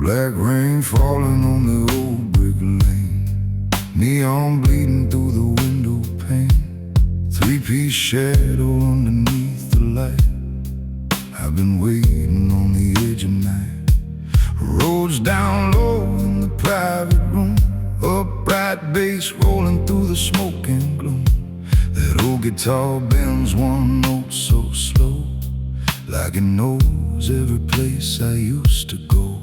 Black rain falling on the old brick lane, neon bleeding through the window pane, three-piece shadow underneath the light. I've been waiting on the edge of night. Roads down low in the private room, upright bass rolling through the smoke and gloom. That old guitar bends one note so slow, like it knows every place I used to go.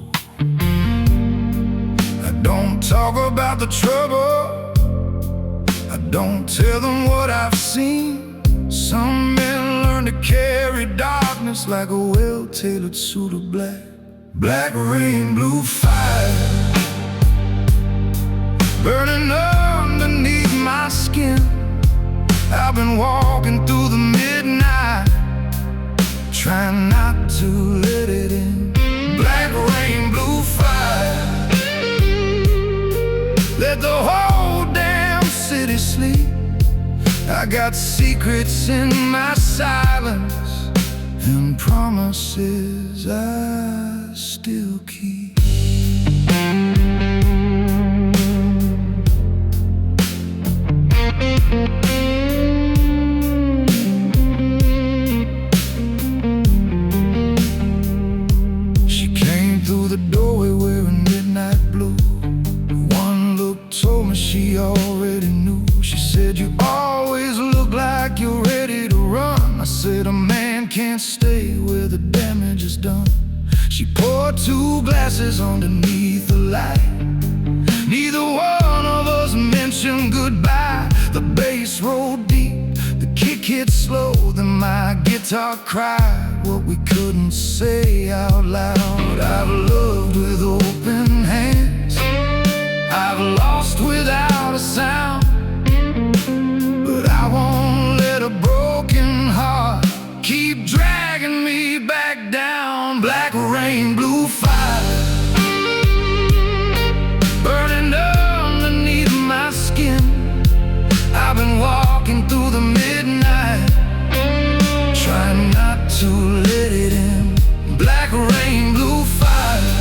I don't talk about the trouble, I don't tell them what I've seen. Some men learn to carry darkness like a well-tailored suit of black. Black rain, blue fire, burning underneath my skin. I've been walking through the midnight, trying not to let it in. Black rain, blue fire, let the whole damn city sleep. I got secrets in my silence and promises I still keep. She came through the doorway wearing midnight blue. One look told me she already knew. She said, "You always look like you're ready to run." I said, "A man can't stay where the damage is done." She poured two glasses underneath the light. Neither one of us mentioned goodbye. The bass rolled deep, the kick hit slow, then my guitar cried what we couldn't say out loud. I've loved with open hands, I've lost without a sound, but I won't let a broken heart keep dragging me back down. Black rain, blue fire, burning underneath my skin. I've been walking through the midnight, trying not to let it in. Black rain, blue fire,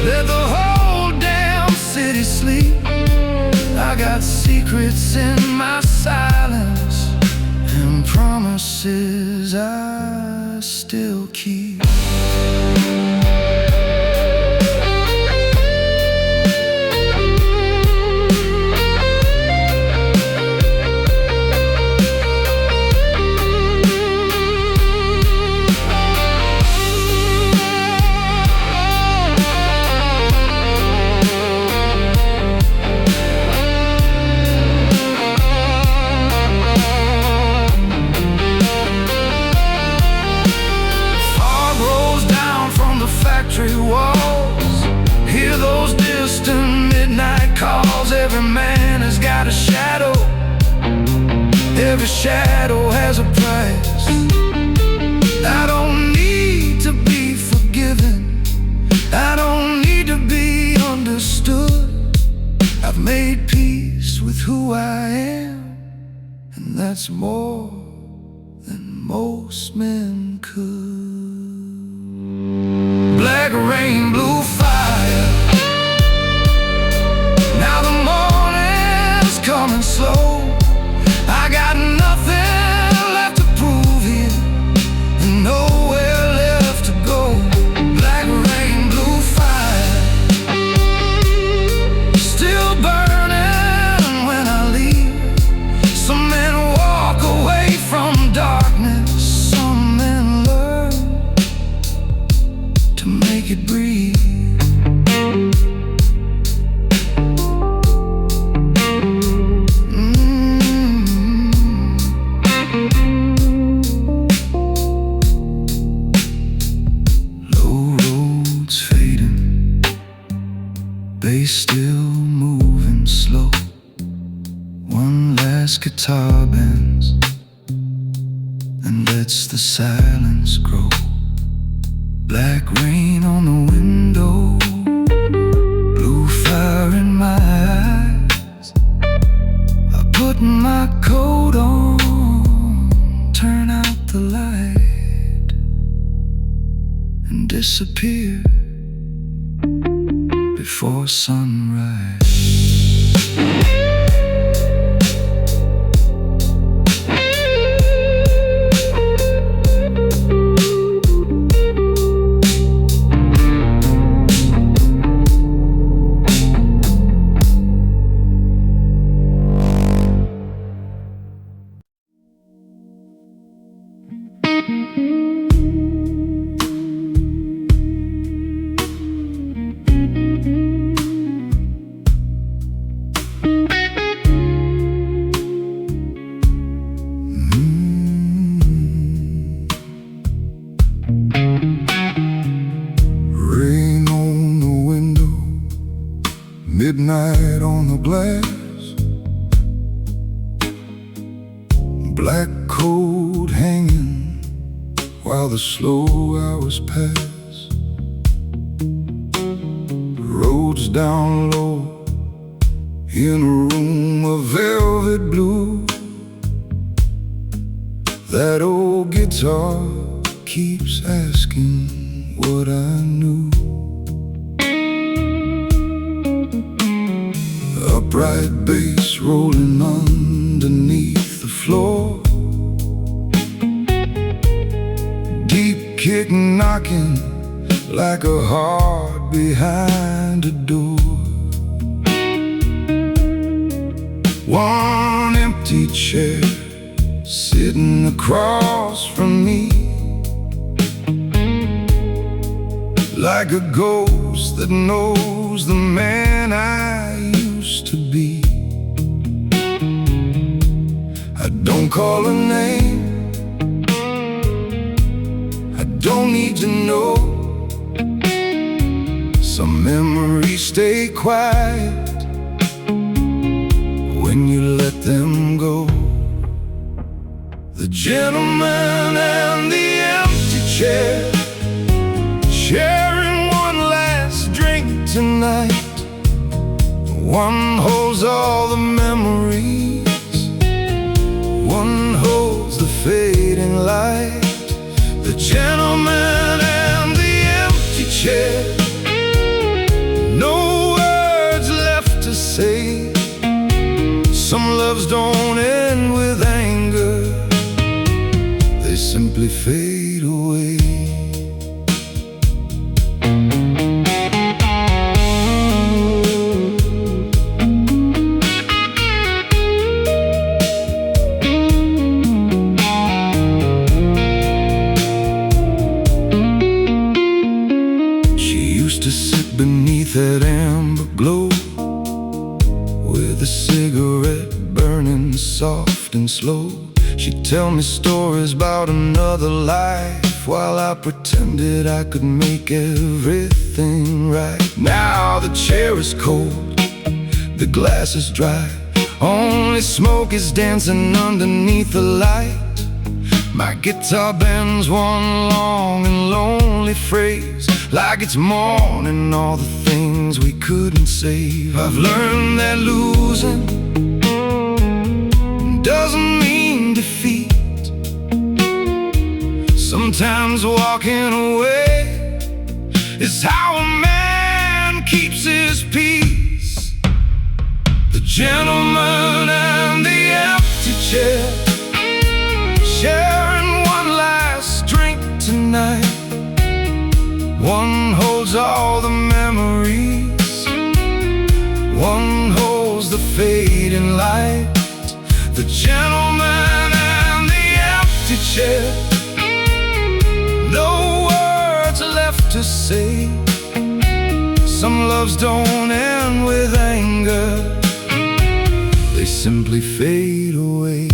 let the whole damn city sleep. I got secrets in my silence and promises I still keep. Walls, hear those distant midnight calls. Every man has got a shadow, every shadow has a price. I don't need to be forgiven, I don't need to be understood. I've made peace with who I am, and that's more than most men could. Black rain, blue fire, now the morning's coming slow. I got nothing left to prove here, and nowhere left to go. Black rain, blue fire, still burning when I leave. Some men walk away from darkness, some men learn to make it breathe. Low roads fading, bass still moving slow. One last guitar bends and lets the silence grow. Black rain on the window, blue fire in my eyes. I put my coat on, turn out the light, and disappear before sunrise. Midnight on the glass, black coat hanging while the slow hours pass. Roads down low in a room of velvet blue. That old guitar keeps asking what I knew. Upright bass rolling underneath the floor, deep kick knocking like a heart behind a door. One empty chair sitting across from me, like a ghost that knows the man I used to be. I don't call her name, I don't need to know. Some memories stay quiet when you let them go. The gentleman and the empty chair, sharing one last drink tonight. One holds all the memories, one holds the fading light. The gentleman and the empty chair, no words left to say. Some loves don't end with anger, they simply fade away. To sit beneath that amber glow, with a cigarette burning soft and slow. She'd tell me stories about another life, while I pretended I could make everything right. Now the chair is cold, the glass is dry, only smoke is dancing underneath the light. My guitar bends one long and lonely phrase, like it's mourning all the things we couldn't save. I've learned that losing doesn't mean defeat. Sometimes walking away is how a man keeps his peace. The gentleman and the empty chair, sharing one last drink tonight. One holds all the memories, one holds the fading light. The gentleman and the empty chair, no words left to say. Some loves don't end with anger, they simply fade away.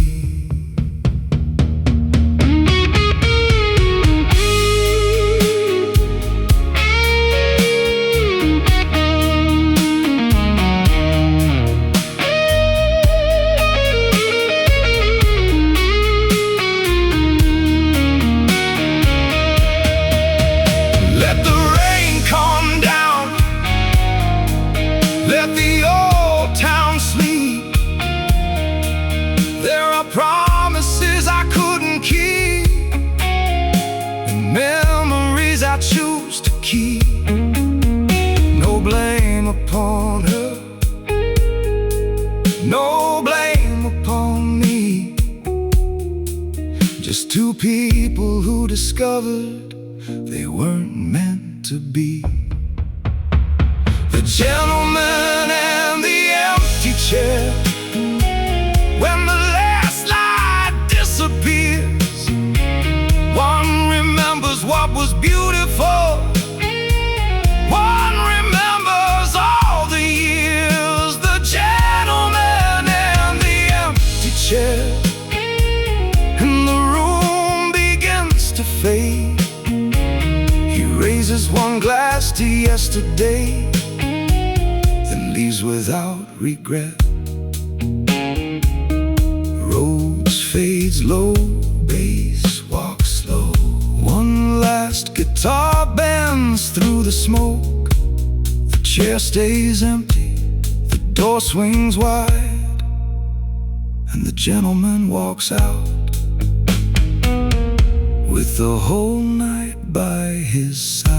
Let the old town sleep. There are key. No blame upon her, no blame upon me. Just two people who discovered they weren't meant to be. The gentleman and the empty chair. When the last light disappears, one remembers what was beautiful, one remembers all the years. The gentleman and the empty chair. And the room begins to fade. He raises one glass to yesterday, then leaves without regret. Roads fades low, bass walks slow. One last guitar bends through the smoke. The chair stays empty, the door swings wide, and the gentleman walks out with the whole night by his side.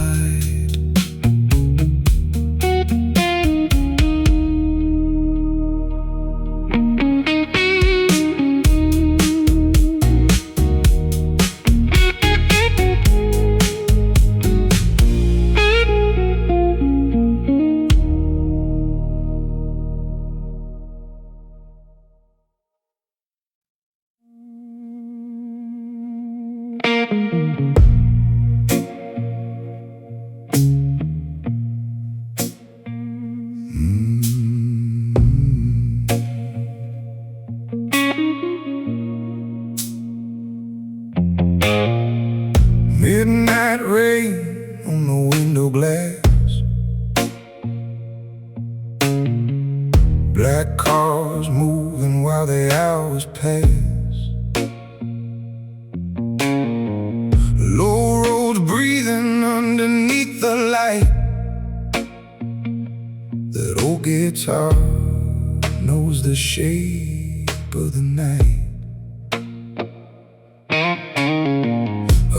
Midnight rain on the window glass, black cars moving while the hours pass, low roads breathing underneath the light. That old guitar knows the shape of the night.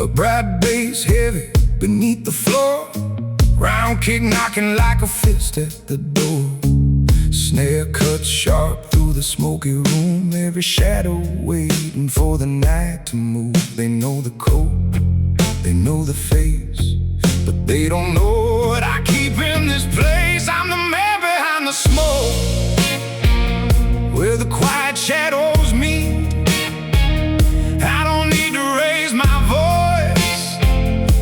A bright bass heavy beneath the floor, round kick knocking like a fist at the door. Snare cuts sharp through the smoky room, every shadow waiting for the night to move. They know the code, they know the face, but they don't know what I keep in this place. I'm the man behind the smoke, where the quiet shadows meet. I don't need to raise my voice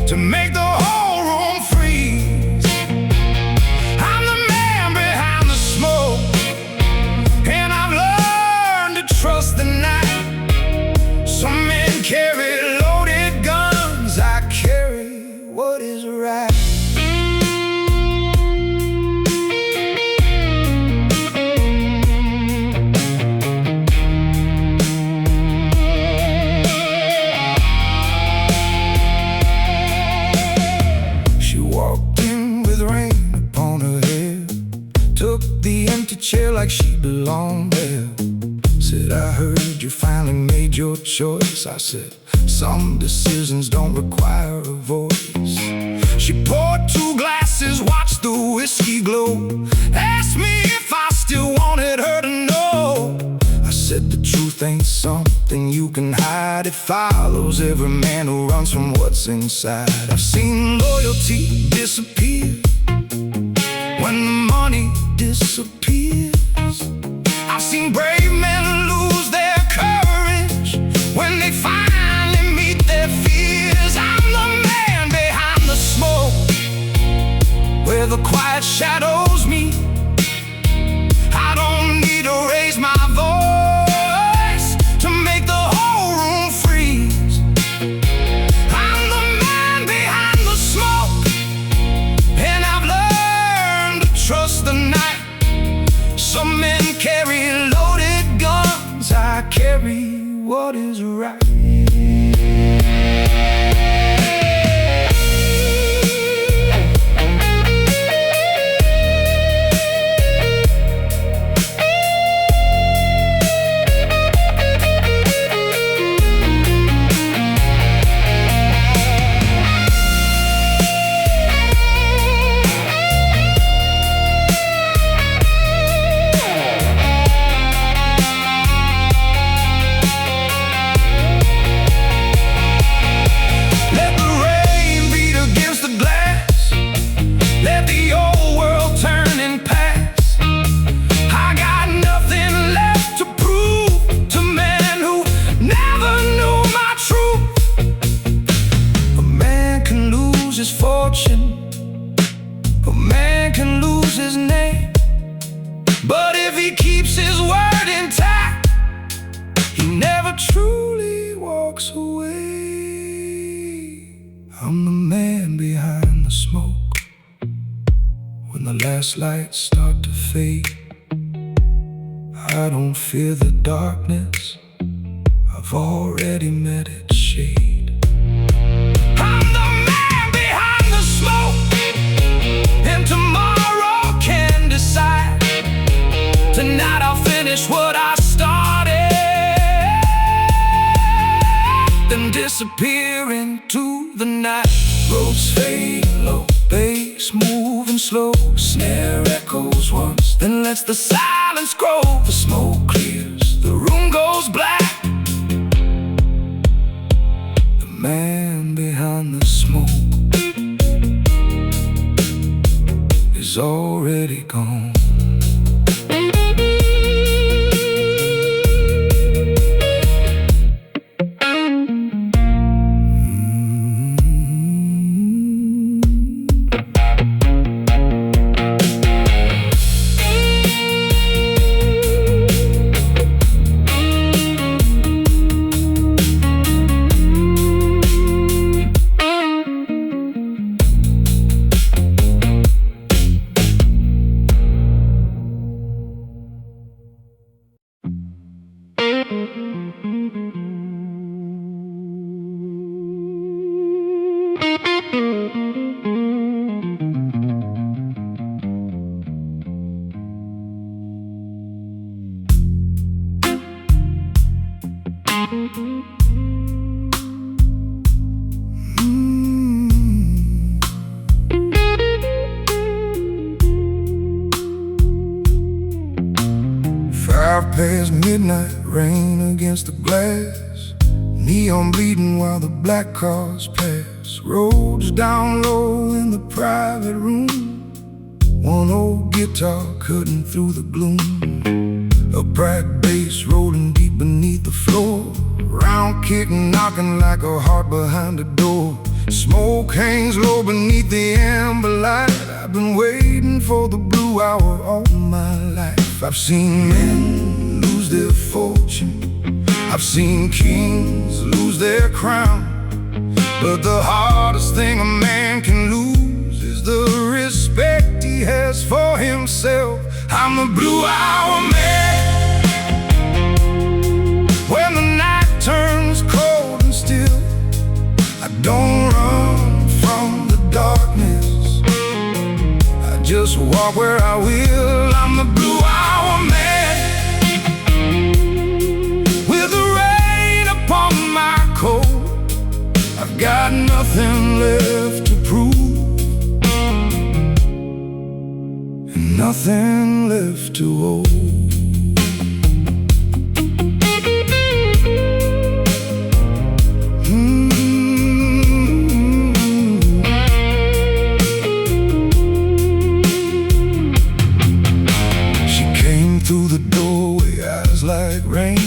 to make the whole room freeze. I'm the man behind the smoke, and I've learned to trust the night. Some men carry loaded guns, I carry what is right. Chair like she belonged there. Said, I heard you finally made your choice. I said, some decisions don't require a voice. She poured 2 glasses, watched the whiskey glow, asked me if I still wanted her to know. I said, the truth ain't something you can hide. It follows every man who runs from what's inside. I've seen loyalty disappear when the money disappears. I've seen brave men lose their courage when they finally meet their fears. I'm the man behind the smoke, where the quiet shadows meet. I don't need to raise my voice to make the whole room freeze. I'm the man behind the smoke, and I've learned to trust the night. Some men carry loaded guns, I carry what is right. lose his fortune, a man can lose his name. But if he keeps his word intact, he never truly walks away. I'm the man behind the smoke. When the last lights start to fade, I don't fear the darkness, I've already met its shade. I'm the man behind the smoke, and tomorrow can decide. Tonight I'll finish what I started, then disappear into the night. Roads fade low, bass moving slow, snare echoes once, then lets the silence grow. The smoke clears, the room goes black. The man behind the smoke is already gone. Past midnight, rain against the glass, neon bleeding while the black cars pass. Roads down low in the private room, one old guitar cutting through the gloom, a bright bass rolling deep beneath the floor, round kick knocking like a heart behind a door. Smoke hangs low beneath the amber light. I've been waiting for the blue hour all my life. I've seen men lose their fortune, I've seen kings lose their crown, but the hardest thing a man can lose is the respect he has for himself. I'm the blue hour man. When the night turns cold and still, I don't run from the darkness, I just walk where I will. I'm the blue hour man, with the rain upon my coat. I've got nothing left to prove, and nothing left to owe. Through the doorway, eyes like rain,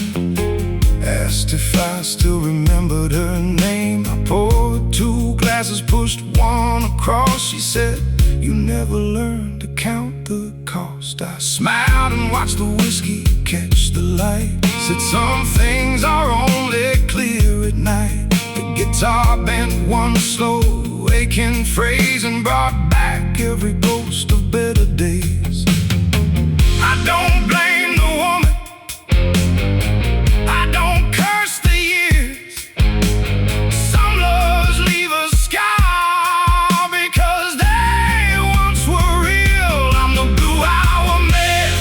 asked if I still remembered her name. I poured 2 glasses, pushed one across. She said, you never learned to count the cost. I smiled and watched the whiskey catch the light. Said some things are only clear at night. The guitar bent one slow aching phrase and brought back every ghost of better days. I don't blame the woman, I don't curse the years. Some loves leave a scar because they once were real. I'm the blue hour man.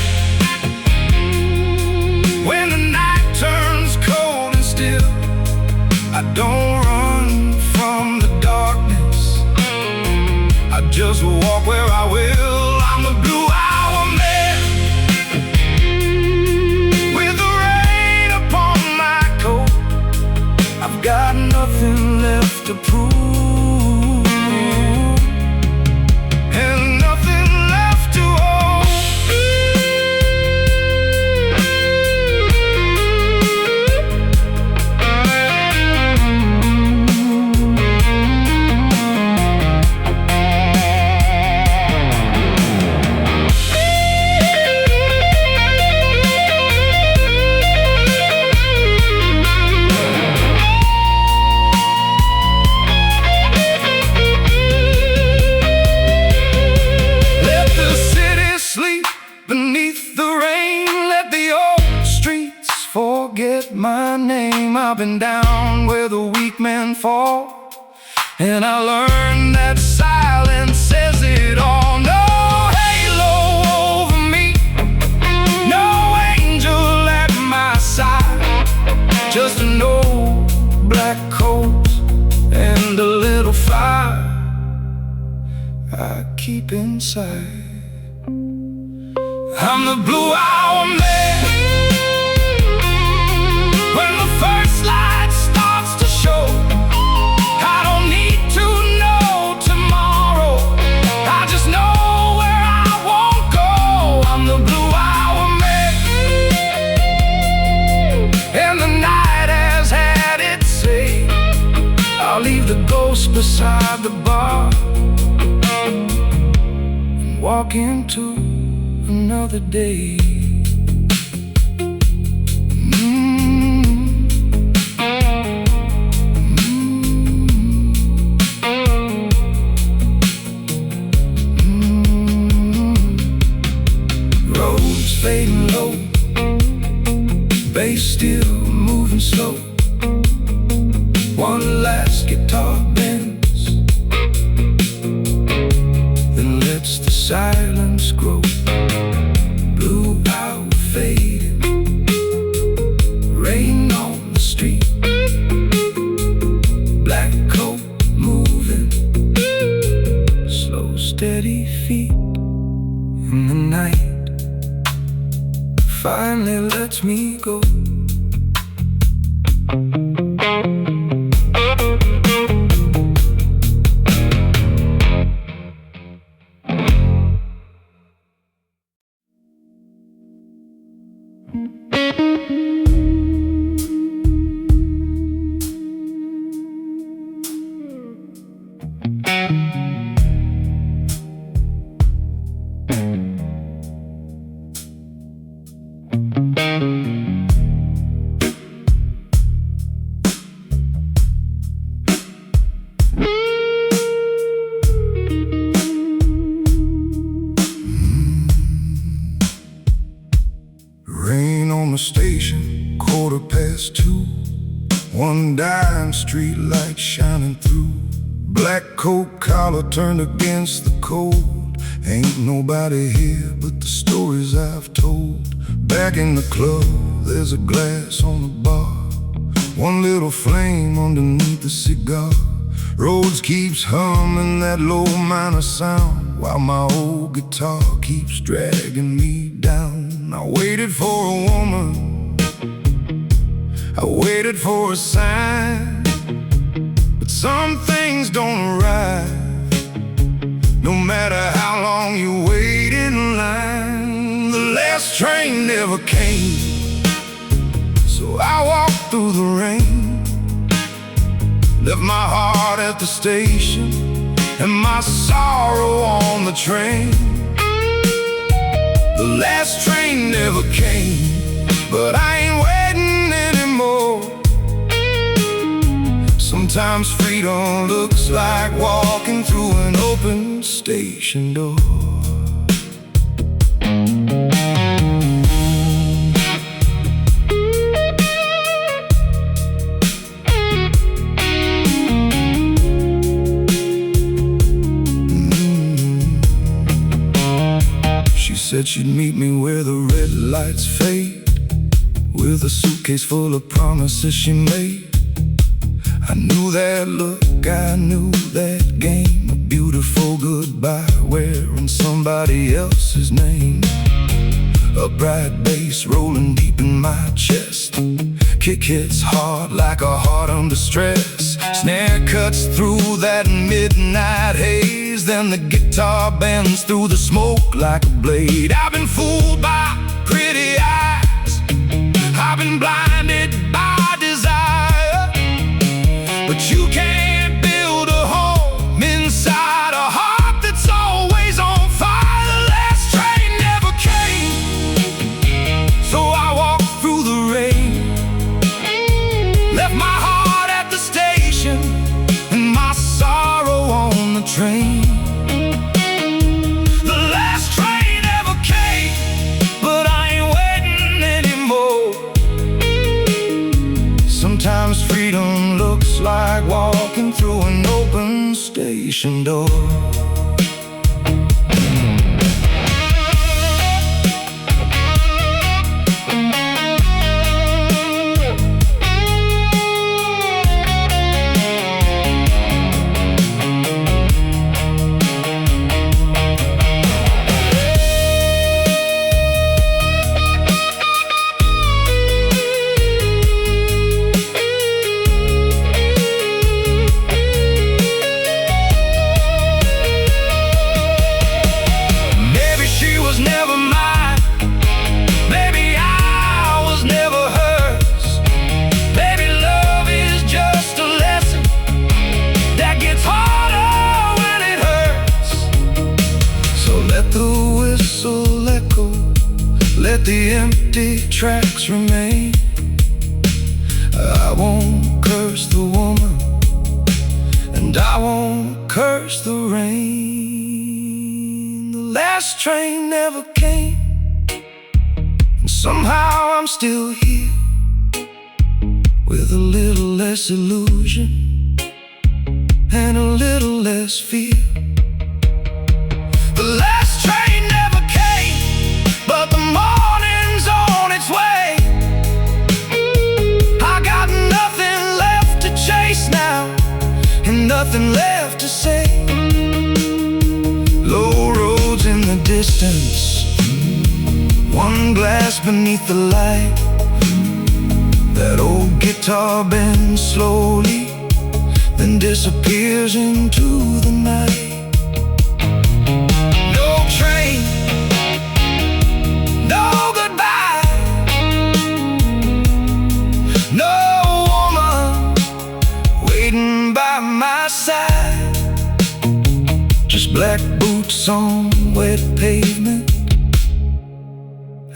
When the night turns cold and still, I don't run from the darkness, I just walk where I will. I'm the blue hour man. Got nothing left to prove, and nothing left to owe. been down where the weak men fall, and I learned that silence says it all. No halo over me, no angel at my side, just an old black coat and a little fire I keep inside. I'm the blue hour man. When the first light starts to show, I don't need to know tomorrow, I just know where I won't go. I'm the blue hour man, and the night has had its say. I'll leave the ghost beside the bar and walk into another day. Roads fading low, bass still moving slow. One last guitar bends, then lets the silence grow. Blue hour fading, rain on the street, black coat moving, slow steady feet. And the night finally lets me go. Rain on the station, 2:15. One dying street light shining through. Black coat collar turned against the cold. Ain't nobody here but the stories I've told. Back in the club, there's a glass on the bar, one little flame underneath the cigar. Rhodes keeps humming that low minor sound, while my old guitar keeps dragging me down. I waited for a woman, I waited for a sign, but some things don't arrive, no matter how long you wait in line. The last train never came, so I walked through the rain, left my heart at the station and my sorrow on the train. The last train never came, but I ain't waiting anymore. Sometimes freedom looks like walking through an open station door. Said she'd meet me where the red lights fade, with a suitcase full of promises she made. I knew that look, I knew that game, a beautiful goodbye wearing somebody else's name. A bright bass rolling deep in my chest, kick hits hard like a heart under stress. Snare cuts through that midnight haze, then the guitar bends through the smoke like a blade. I've been fooled by pretty eyes, I've been blinded by desire, but you can't build a home inside a heart that's always on fire. The last train never came, so I walked through the rain, left my heart at the station and my sorrow on the train. The last train never came, relaxation door. Let the empty tracks remain. I won't curse the woman, and I won't curse the rain. The last train never came, and somehow I'm still here, with a little less illusion and a little less fear. The last train never came, but the morning's on its way. I got nothing left to chase now, and nothing left to say. Low roads in the distance, one glass beneath the light. That old guitar bends slowly, then disappears into the night. Just black boots on wet pavement,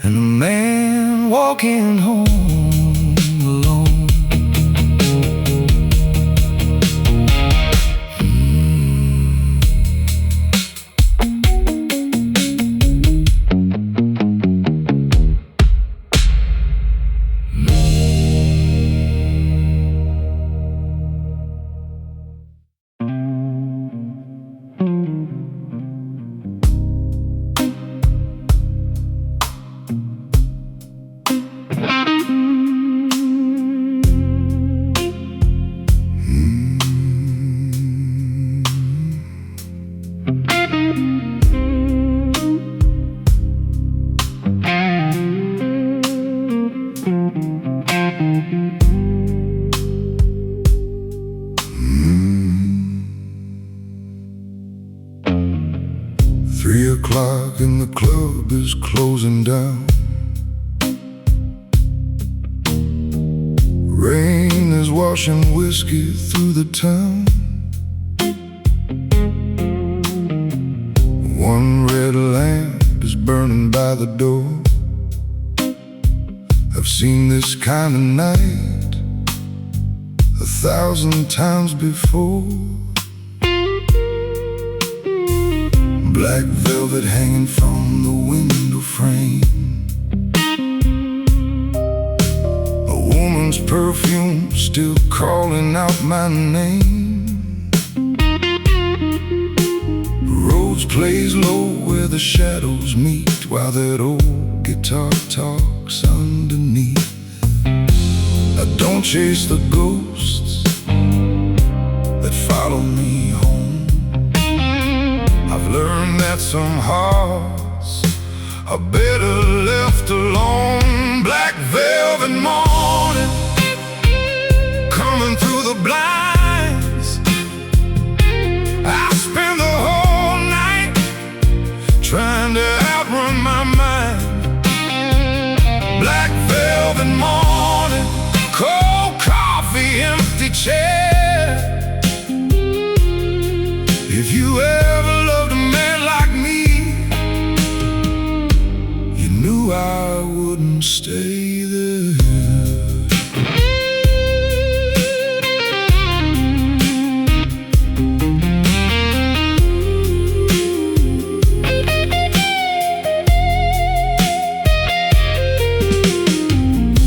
and a man walking home alone. O'clock and the club is closing down. Rain is washing whiskey through the town. One red lamp is burning by the door. I've seen this kind of night 1,000 times before. Black velvet hanging from the window frame, a woman's perfume still calling out my name. Rose plays low where the shadows meet, while that old guitar talks underneath. I don't chase the ghosts that follow me home. I've learned that some hearts are better left alone. Black velvet morning coming through the blinds. I spend the whole night trying to outrun my mind. Black velvet morning, cold coffee, empty chair. If you ever loved a man like me, you knew I wouldn't stay there.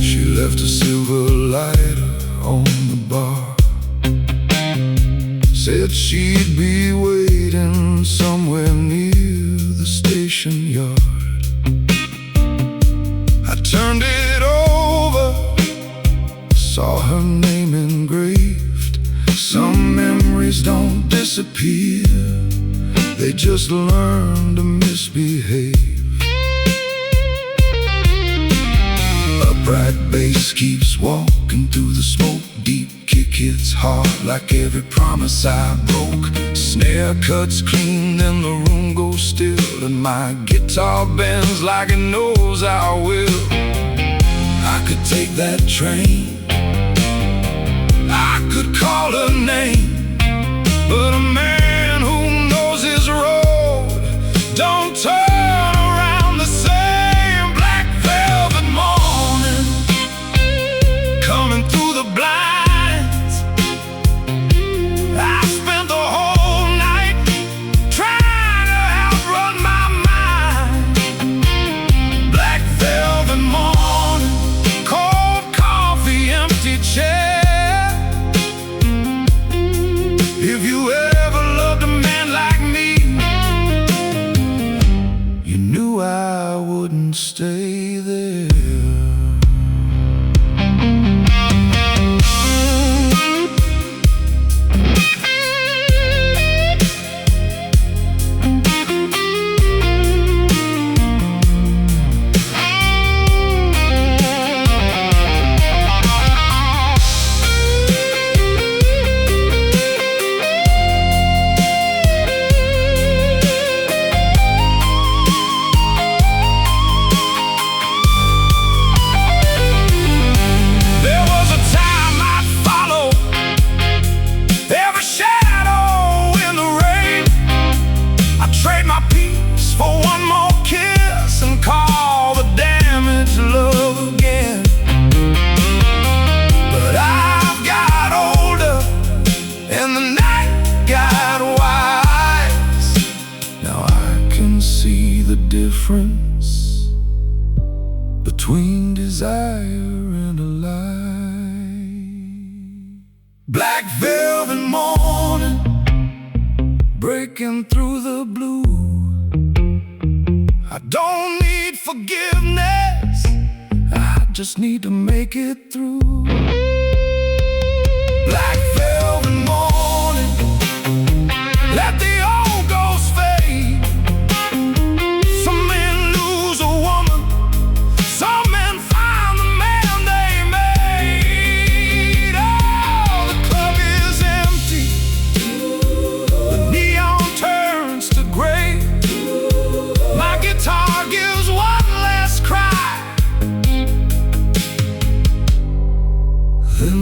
She left a silver lighter on the bar, said she'd be waiting somewhere near the station yard. I turned it over, saw her name engraved. Some memories don't disappear, they just learn to misbehave. A bright bass keeps walking through the smoke. Deep kick hits hard like every promise I broke. Snare cuts clean, then the room goes still, and my guitar bends like it knows I will. I could take that train, I could call her name, but a man who knows his road don't turn around the same. Black velvet morning, coming through the blinds. I spent the whole night trying to outrun my mind. Black velvet morning, cold coffee, empty chair. If you ever loved a man like me, you knew I wouldn't stay there. Difference between desire and a lie. Black velvet morning, breaking through the blue. I don't need forgiveness, I just need to make it through. Black velvet morning, let the old ghosts fade.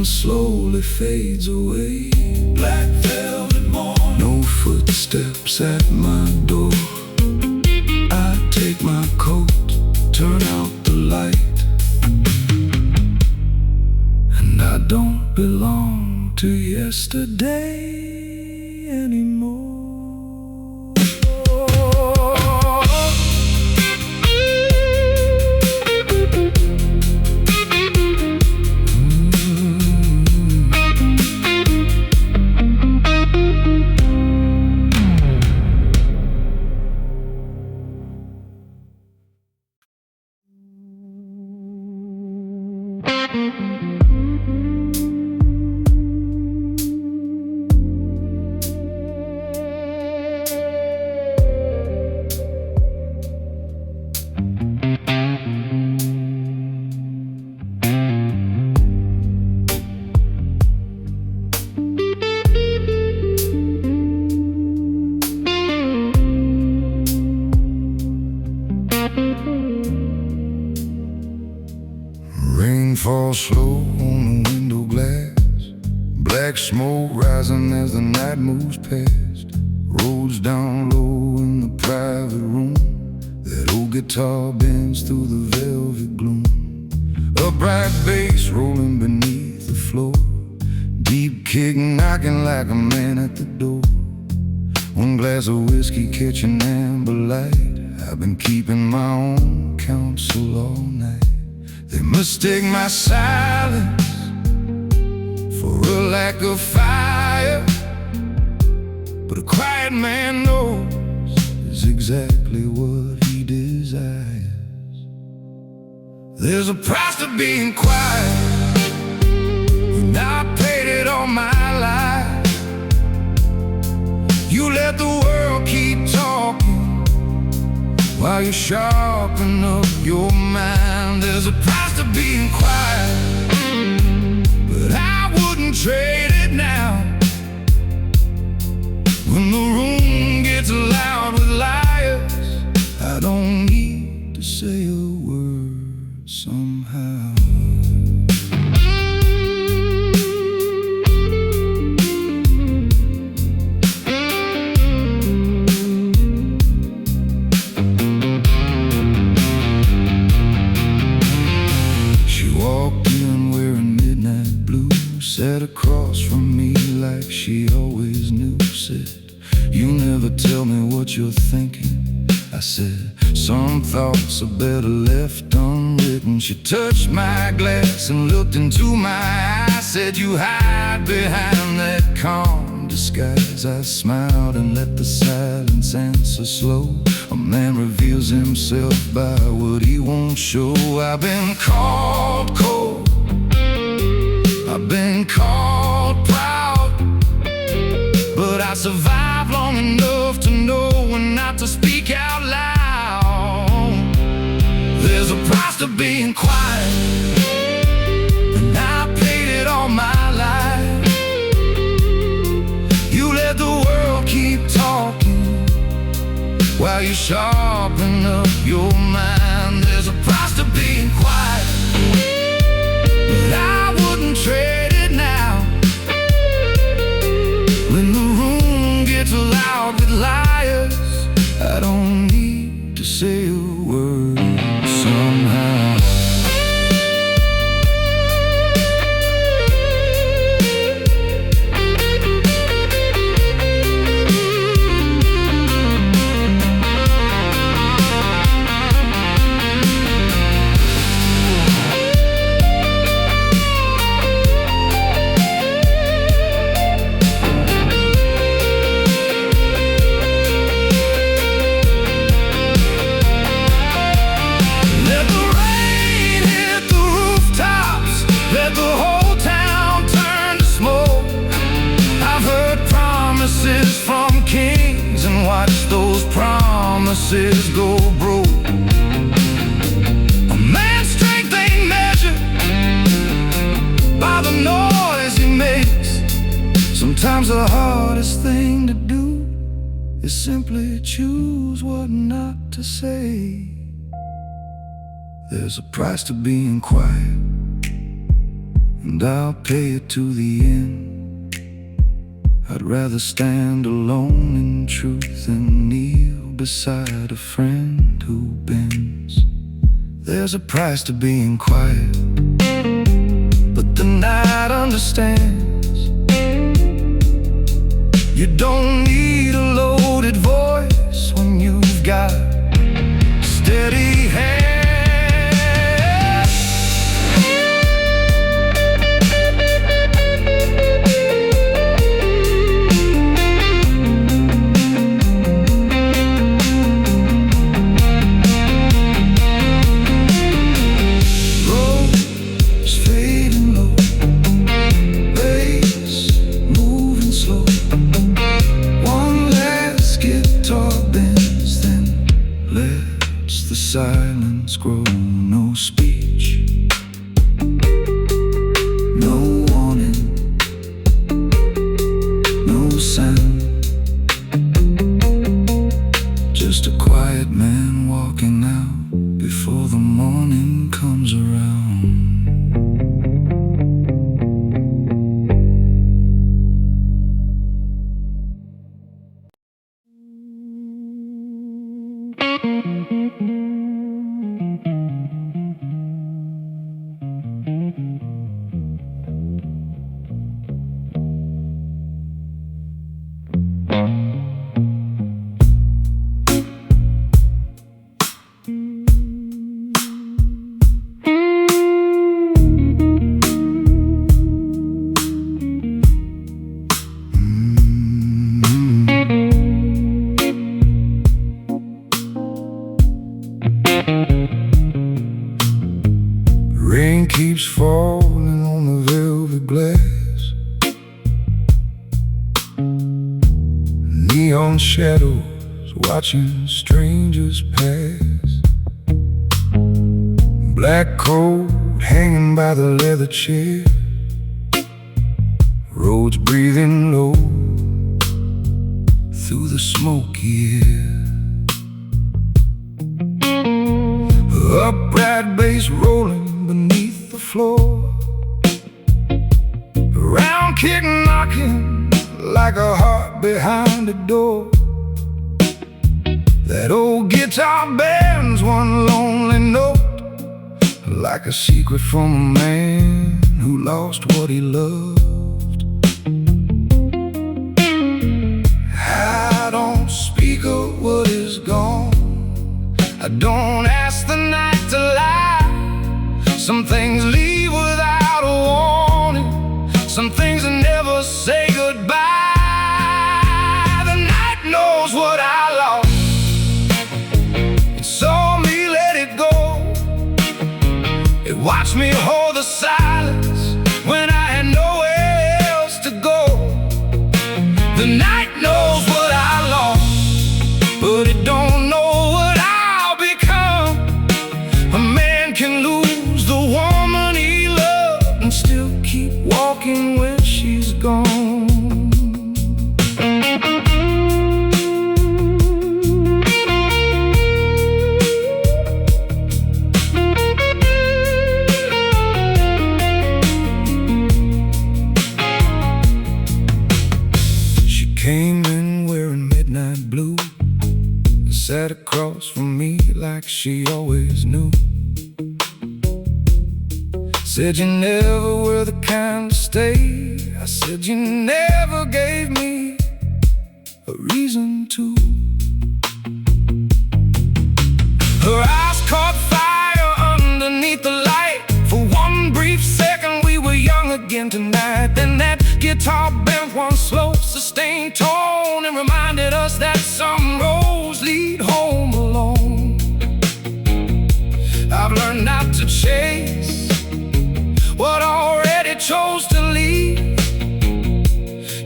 Slowly fades away. Black velvet morning, no footsteps at my door. I take my coat, turn out the light, and I don't belong to yesterday anymore. Rain falls slow on the window glass, black smoke rising as the night moves past. Roads down low in the private room, that old guitar bends through the velvet gloom. A bright bass rolling beneath the floor, deep kick knocking like a man at the door. One glass of whiskey catching amber light, I've been keeping my own counsel all night. They mistake my silence for a lack of fire. but a quiet man knows is exactly what he desires. There's a price to being quiet, and I paid it all my life. You let the world keep talking while you sharpen up your mind. There's a price to being quiet, but I wouldn't trade it now. When the room gets loud with liars, I don't need to say a word somehow. She walked in wearing midnight blue, sat across from me like she always knew. Said, "You never tell me what you're thinking." I said, "Some thoughts are better left unwritten." She touched my glass and looked into my eyes. Said, "You hide behind that calm disguise." I smiled and let the silence answer slow. A man reveals himself by what he won't show. I've been called cold, I've been called proud, but I survived long enough to know when not to speak out loud. There's a price to being quiet, and I paid it all my life. You let the world keep talking while you sharpen up your mind. There's a price to being quiet, but I wouldn't trade it now. When the room gets loud with liars, I don't need to say a word somehow. From kings and watch those promises go broke. A man's strength ain't measured by the noise he makes. Sometimes the hardest thing to do is simply choose what not to say. There's a price to being quiet, and I'll pay it to the end. I'd rather stand alone in truth than kneel beside a friend who bends. There's a price to being quiet, but the night understands. You don't need a loaded voice when you've got steady hands. Silence grow, no speech, no warning, no sound. Just a quiet man walking out before the morning comes around. shadows, watching strangers pass. Black coat hanging by the leather chair, roads breathing low through the smoky air. Upright bass rolling beneath the floor, round kick knocking like a heart behind a door. That old guitar bends one lonely note, like a secret from a man who lost what he loved. I don't speak of what is gone, I don't ask the night to lie. Some things leave without a warning, some things never say goodbye. The night knows what I lost, it saw me let it go. It watched me hold the silence when I had nowhere else to go. The night knows what I lost, but it don't know what I'll become. A man can lose the woman he loved and still keep walking when she's gone. Came in wearing midnight blue, sat across from me like she always knew. Said you never were the kind to stay, I said you never gave me a reason to. Her eyes caught fire underneath the light. For one brief second we were young again tonight. Then that guitar bent one slow sustained tone and reminded us that some roads lead home alone. I've learned not to chase what already chose to leave.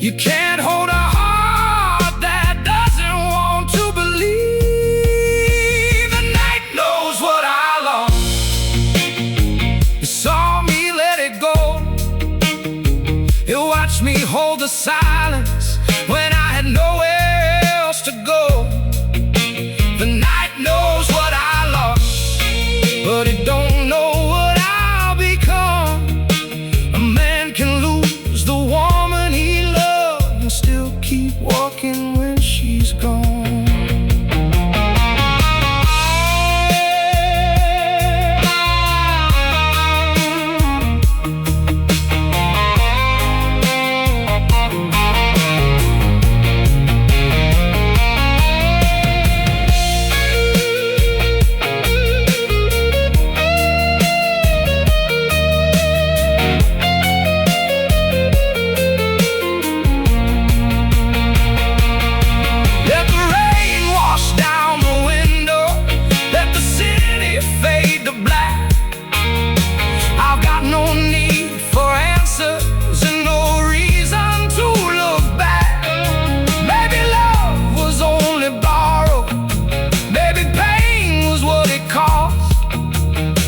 You can't hold a heart that doesn't want to believe. The night knows what I lost, it saw me let it go. It watched me hold the silence when I had nowhere else to go. The night knows what I lost, but it don't know what I'll become. A man can lose the woman he loved and still keep walking when she's gone.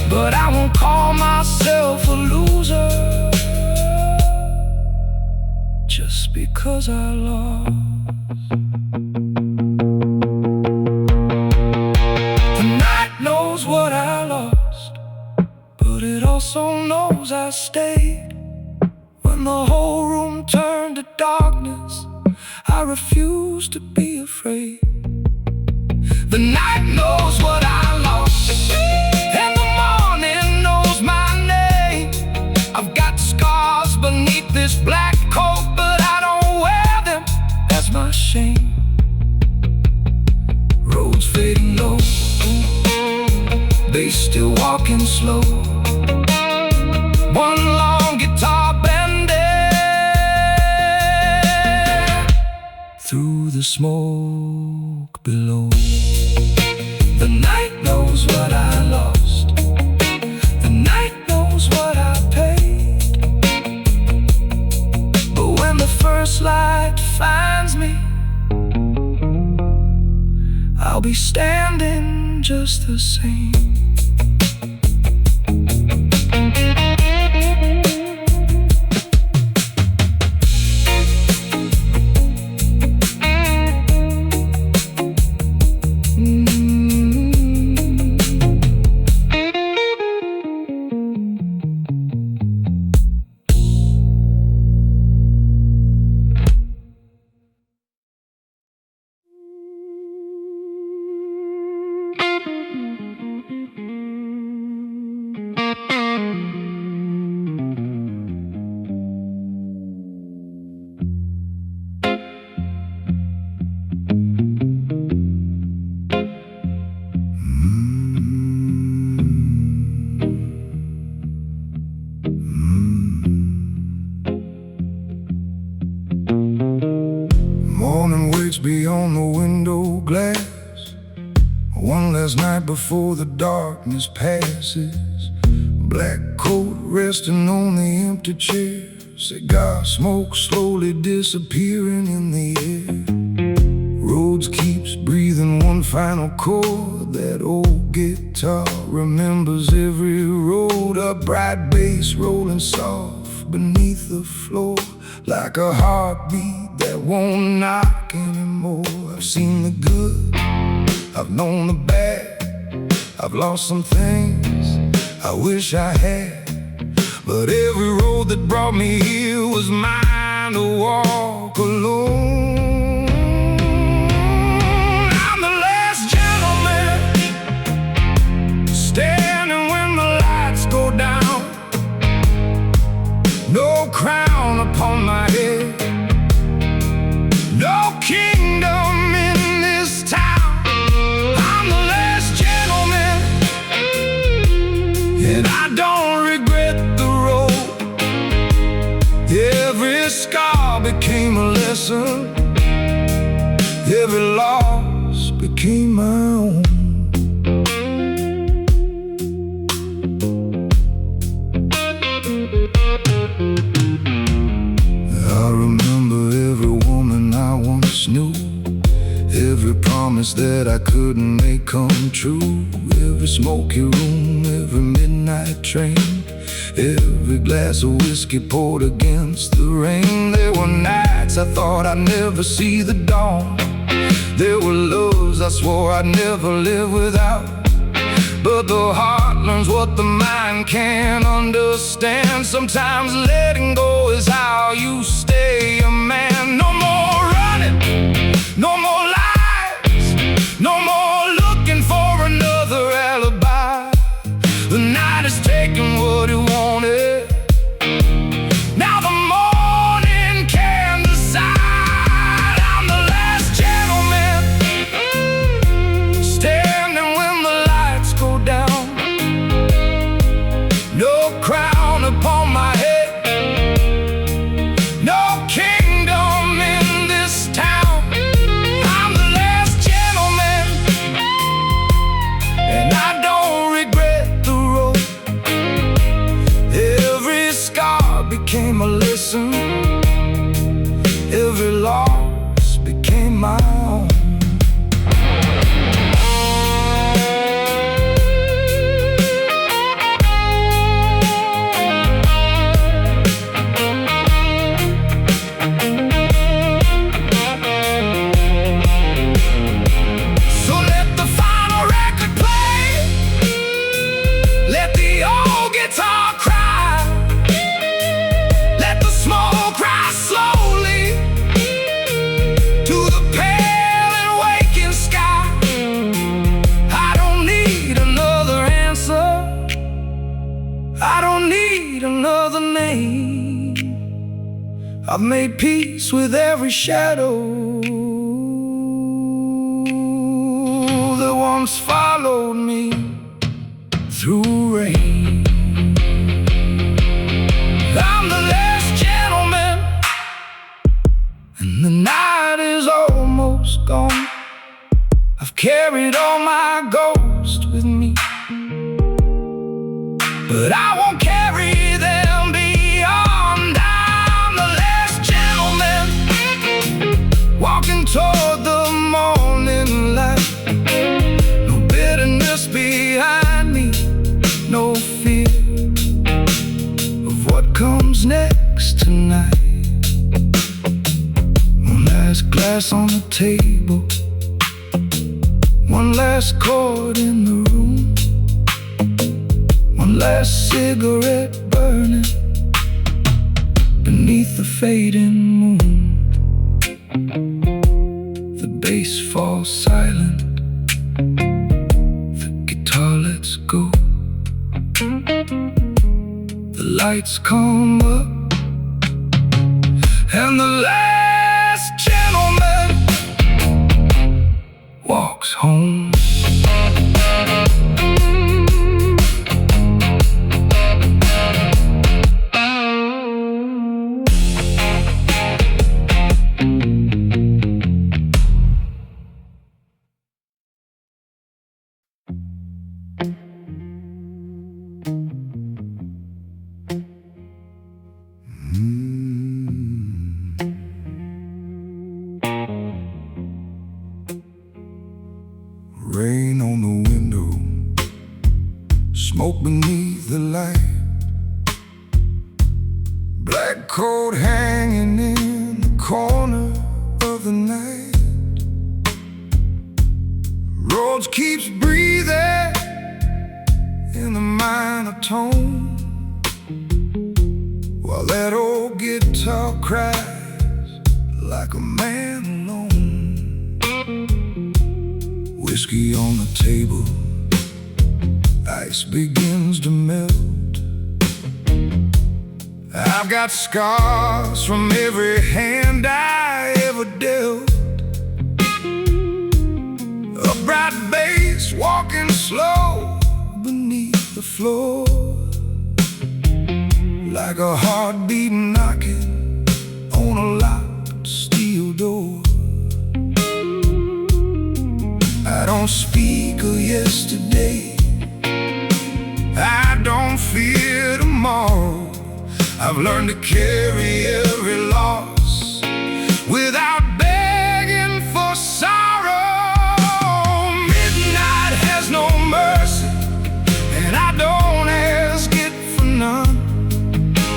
But I won't call myself a loser just because I lost. The night knows what I lost, but it also knows I stayed. When the whole room turned to darkness, I refused to be afraid. The night knows what I lost, and the morning knows my name. I've got scars beneath this black coat, but I don't wear them as my shame. Roads fading low, they still walking slow. One long guitar bending through the smoke below. The night knows what I lost, the night knows what I paid. But when the first light finds me, I'll be standing just the same. Morning waits beyond the window glass. One last night before the darkness passes. Black coat resting on the empty chair. Cigar smoke slowly disappearing in the air. Rhodes keeps breathing one final chord. That old guitar remembers every road. A bright bass rolling soft beneath the floor, like a heartbeat that won't knock anymore. I've seen the good, I've known the bad. I've lost some things I wish I had, but every road that brought me here was mine to walk alone. I'm the last gentleman, standing when the lights go down. No crown upon my head, no kingdom in this town. I'm the last gentleman, and I don't regret the road. Every scar became a lesson, every loss became my own. I remember every woman I once knew, every promise that I couldn't make come true, every smoky room, every midnight train, every glass of whiskey poured against the rain. There were nights I thought I'd never see the dawn. There were loves I swore I'd never live without. But the heart learns what the mind can't understand. Sometimes letting go is how you stay a man. No more running, no more lies, no more looking for another alibi. The night has taken what it wanted. Now the morning can decide. I'm the last gentleman, standing when the lights go down. No crown upon my head, no kingdom in this town. I'm the last gentleman, and I don't regret the road. Every scar became a lesson, every loss became my own. So let the final record play, let the old guitar cry, let the smoke rise slowly to the pale and waking sky. I don't need another answer, I don't need another name. I've made peace with every shadow that once followed me through rain. I'm the last gentleman, and the night is almost gone. I've carried all my ghosts with me, but I won't carry them beyond. I'm the last gentleman, walking toward the morning light. table, one last chord in the room, one last cigarette burning beneath the fading moon. The bass falls silent, the guitar lets go. The lights come up, and the last gentleman walks home. Rain on the window, smoke beneath the light, black coat hanging in the corner of the night. Rhodes keeps breathing in the minor tone, while that old guitar cries like a man alone. Whiskey on the table, ice begins to melt. I've got scars from every hand I ever dealt. A bright bass walking slow beneath the floor, like a heartbeat knocking on a locked steel door. I don't speak of yesterday, I don't fear tomorrow. I've learned to carry every loss without begging for sorrow. Midnight has no mercy, and I don't ask it for none.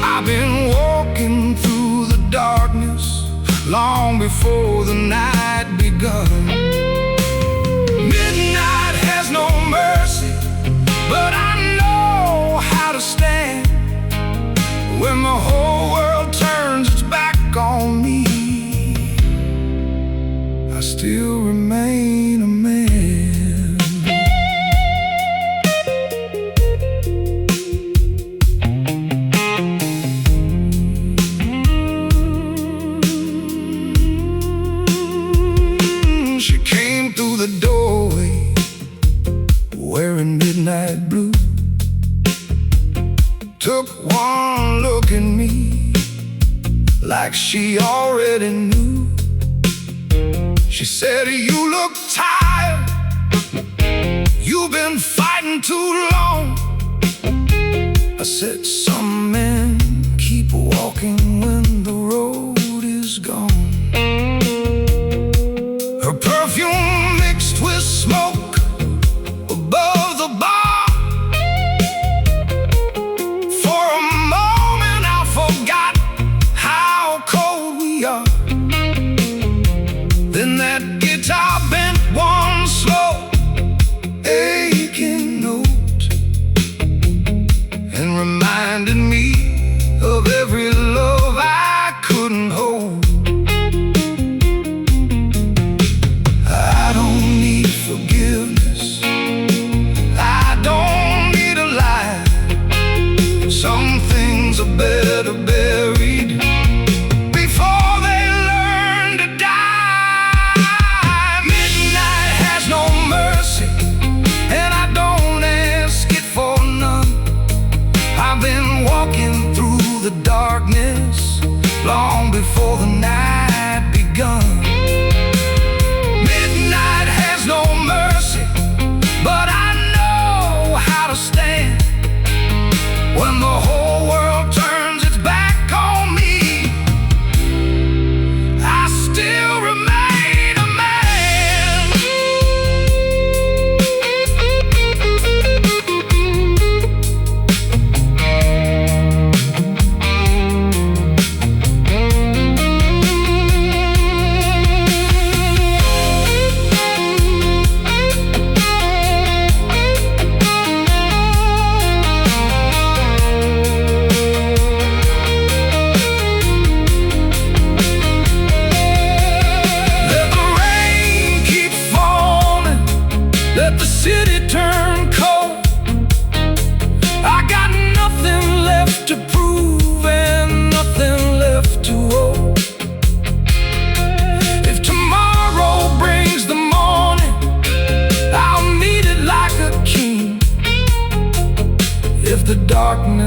I've been walking through the darkness long before the night begun. Midnight has no mercy, but I know how to stand when the whole world turns its back on me. I still remain a man. She came through the doorway wearing midnight blue, took one look at me like she already knew. She said, "You look tired, you've been fighting too long." I said, "Some men keep walking when the road is gone." Her perfume mixed with smoke above the bar. For a moment I forgot how cold we are. Then that guitar bent one slow, aching note, and reminded me of every love I couldn't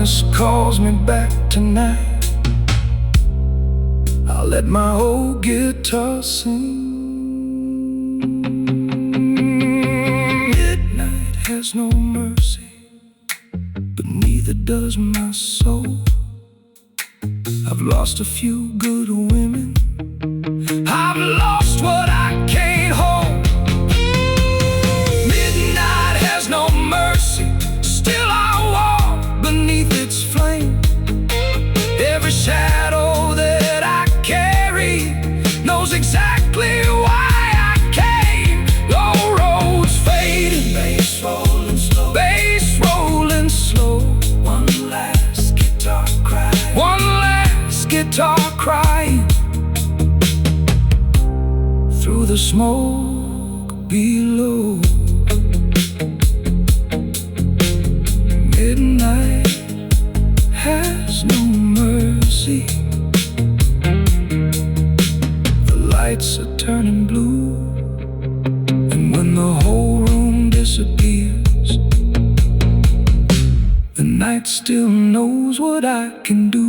promise calls me back tonight, I'll let my old guitar sing. Midnight has no mercy, but neither does my soul. I've lost a few good women, I've lost what I can't hold. Midnight has no mercy, still I walk beneath its flame. Every shadow that I carry knows exactly why I came. Low roads fading, bass rolling slow, bass rolling slow. One last guitar cry, one last guitar crying through the smoke below. Midnight has no mercy. The lights are turning blue, and when the whole room disappears, the night still knows what I can do.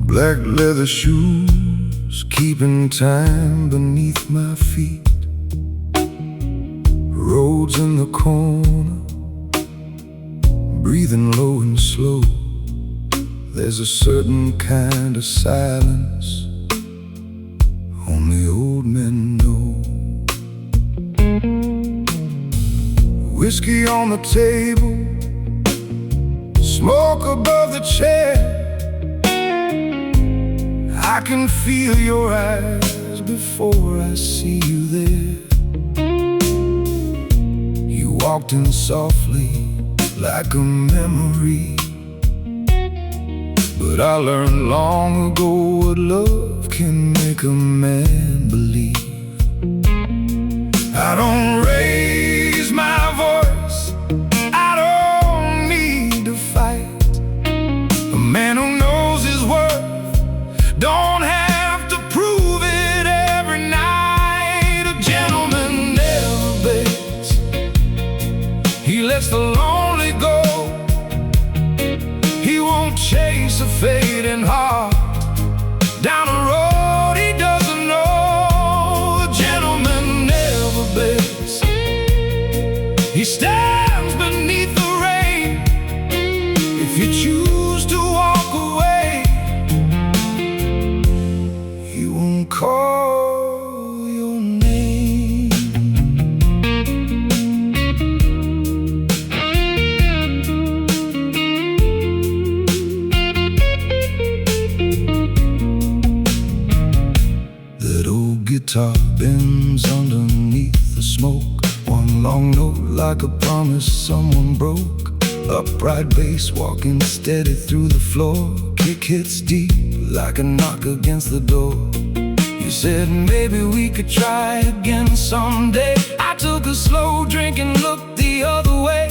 Black leather shoes keeping time beneath my feet. Roads in the corner, breathing low and slow. There's a certain kind of silence only old men know. Whiskey on the table, smoke above the chair. I can feel your eyes before I see you there. You walked in softly like a memory, but I learned long ago what love can make a man believe. I don't raise my voice, I don't need to fight. A man who knows his worth don't have to prove it every night. A gentleman never begs, he lets the lonely go. He won't chase a fading heart down a road he doesn't know. A gentleman never begs, he stands beneath the rain. If you choose to walk away, he won't call your name. That old guitar bends underneath the smoke. One long note like a promise someone broke. Upright bass walking steady through the floor. Kick hits deep like a knock against the door. You said maybe we could try again someday. I took a slow drink and looked the other way.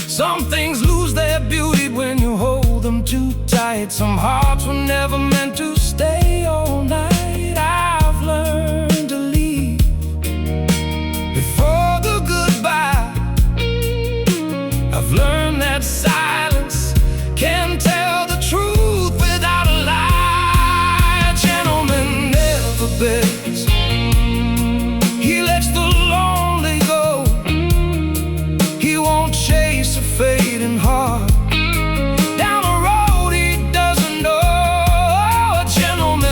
Some things lose their beauty when you hold them too tight. Some hearts were never meant to stay all night. I've learned to leave before the goodbye. I've learned that silence can tell the truth without a lie. A gentleman never begs, he lets the lonely go. He won't chase a fading heart down a road he doesn't know. A gentleman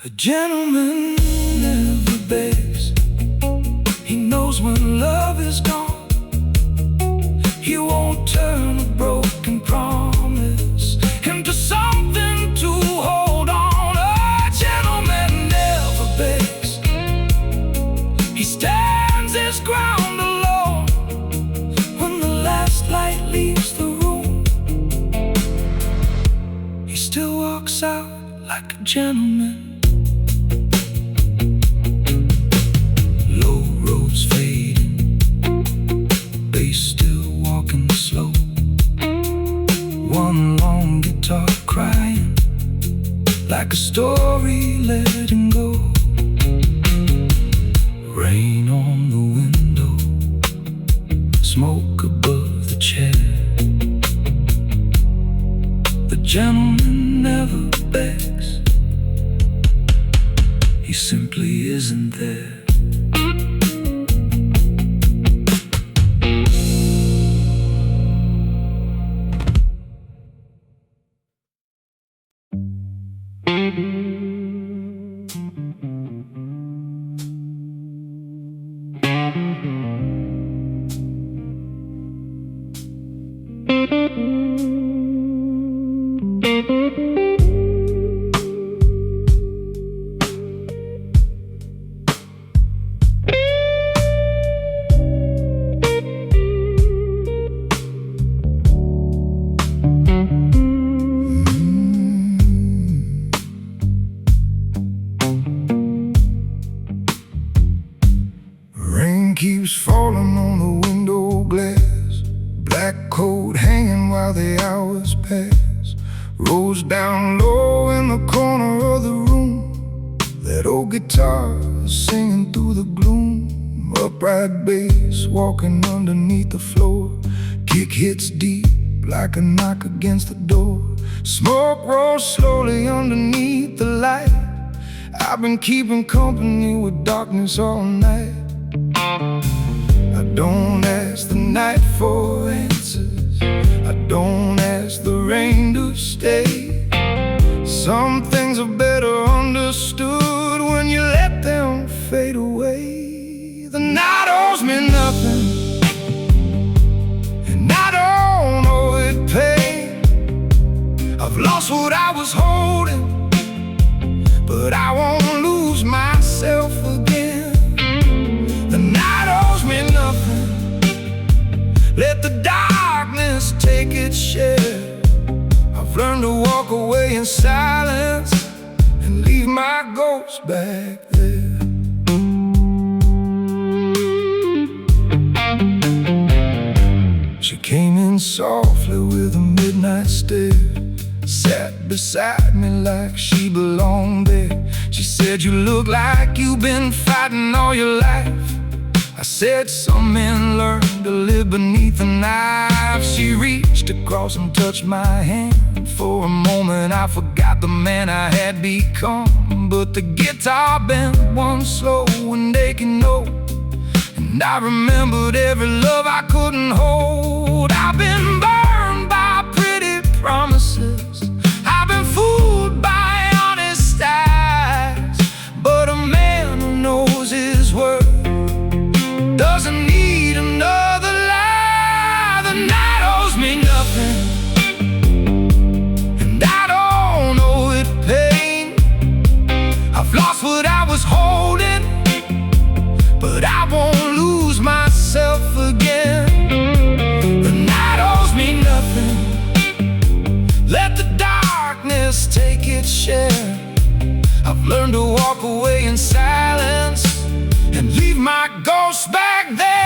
A gentleman never begs. He knows when love is gone. He won't turn a broken promise into something to hold on. A gentleman never begs. He stands his ground alone when the last light leaves the room. He still walks out like a gentleman. Low roads fading, bass still walking slow. One long guitar crying like a story letting go. Rain on the window, smoke above the chair. The gentleman never begs. He simply isn't there. Rain keeps falling on the window glass. Black coat hanging while the hours pass. Rolls down low in the corner of the room. That old guitar singing through the gloom. Upright bass walking underneath the floor. Kick hits deep like a knock against the door. Smoke rolls slowly underneath the light. I've been keeping company with darkness all night. I don't ask the night for answers. I don't ask the rain to stay. Some things are better understood when you let them fade away. The night owes me nothing, and I don't owe it pain. I've lost what I was holding, but I won't lose myself again. The night owes me nothing. Let the darkness take its share. I've learned to walk away in silence and leave my ghost back there. She came in softly with a midnight stare. Sat beside me like she belonged there. She said, "You look like you've been fighting all your life." I said, "Some men learn to live beneath the knife." She reached across and touched my hand. For a moment I forgot the man I had become. But the guitar bent one slow and aching note, and I remembered every love I couldn't hold. I've been burned by pretty promises. I've been fooled by honest eyes. But a man who knows his worth doesn't need another lie. The night owes me nothing, and I don't owe it pain. I've lost what I was holding, but I won't lose myself again. The night owes me nothing. Let the darkness take its share. I've learned to walk away in silence and leave my ghost back there.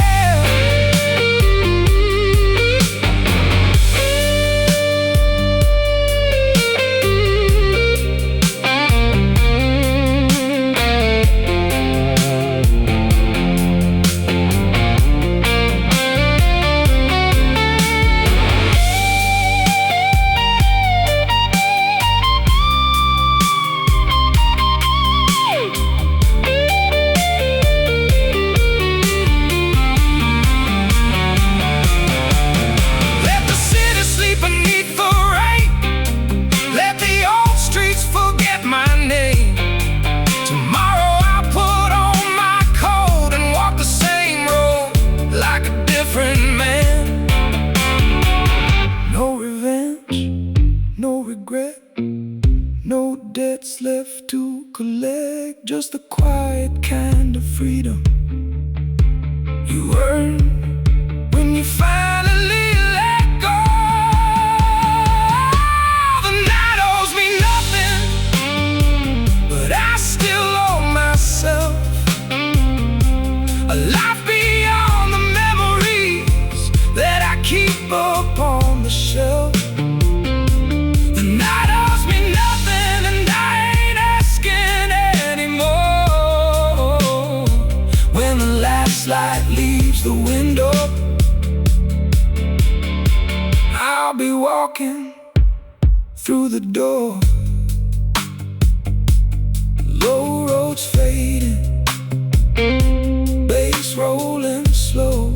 No debts left to collect, just the quiet kind of freedom you earn when you finally let go. The night owes me nothing, but I still owe myself a life beyond the memories that I keep up on the shelf. The night owes me nothing, and I ain't asking anymore. When the last light leaves the window, I'll be walking through the door. Low roads fading, bass rolling slow,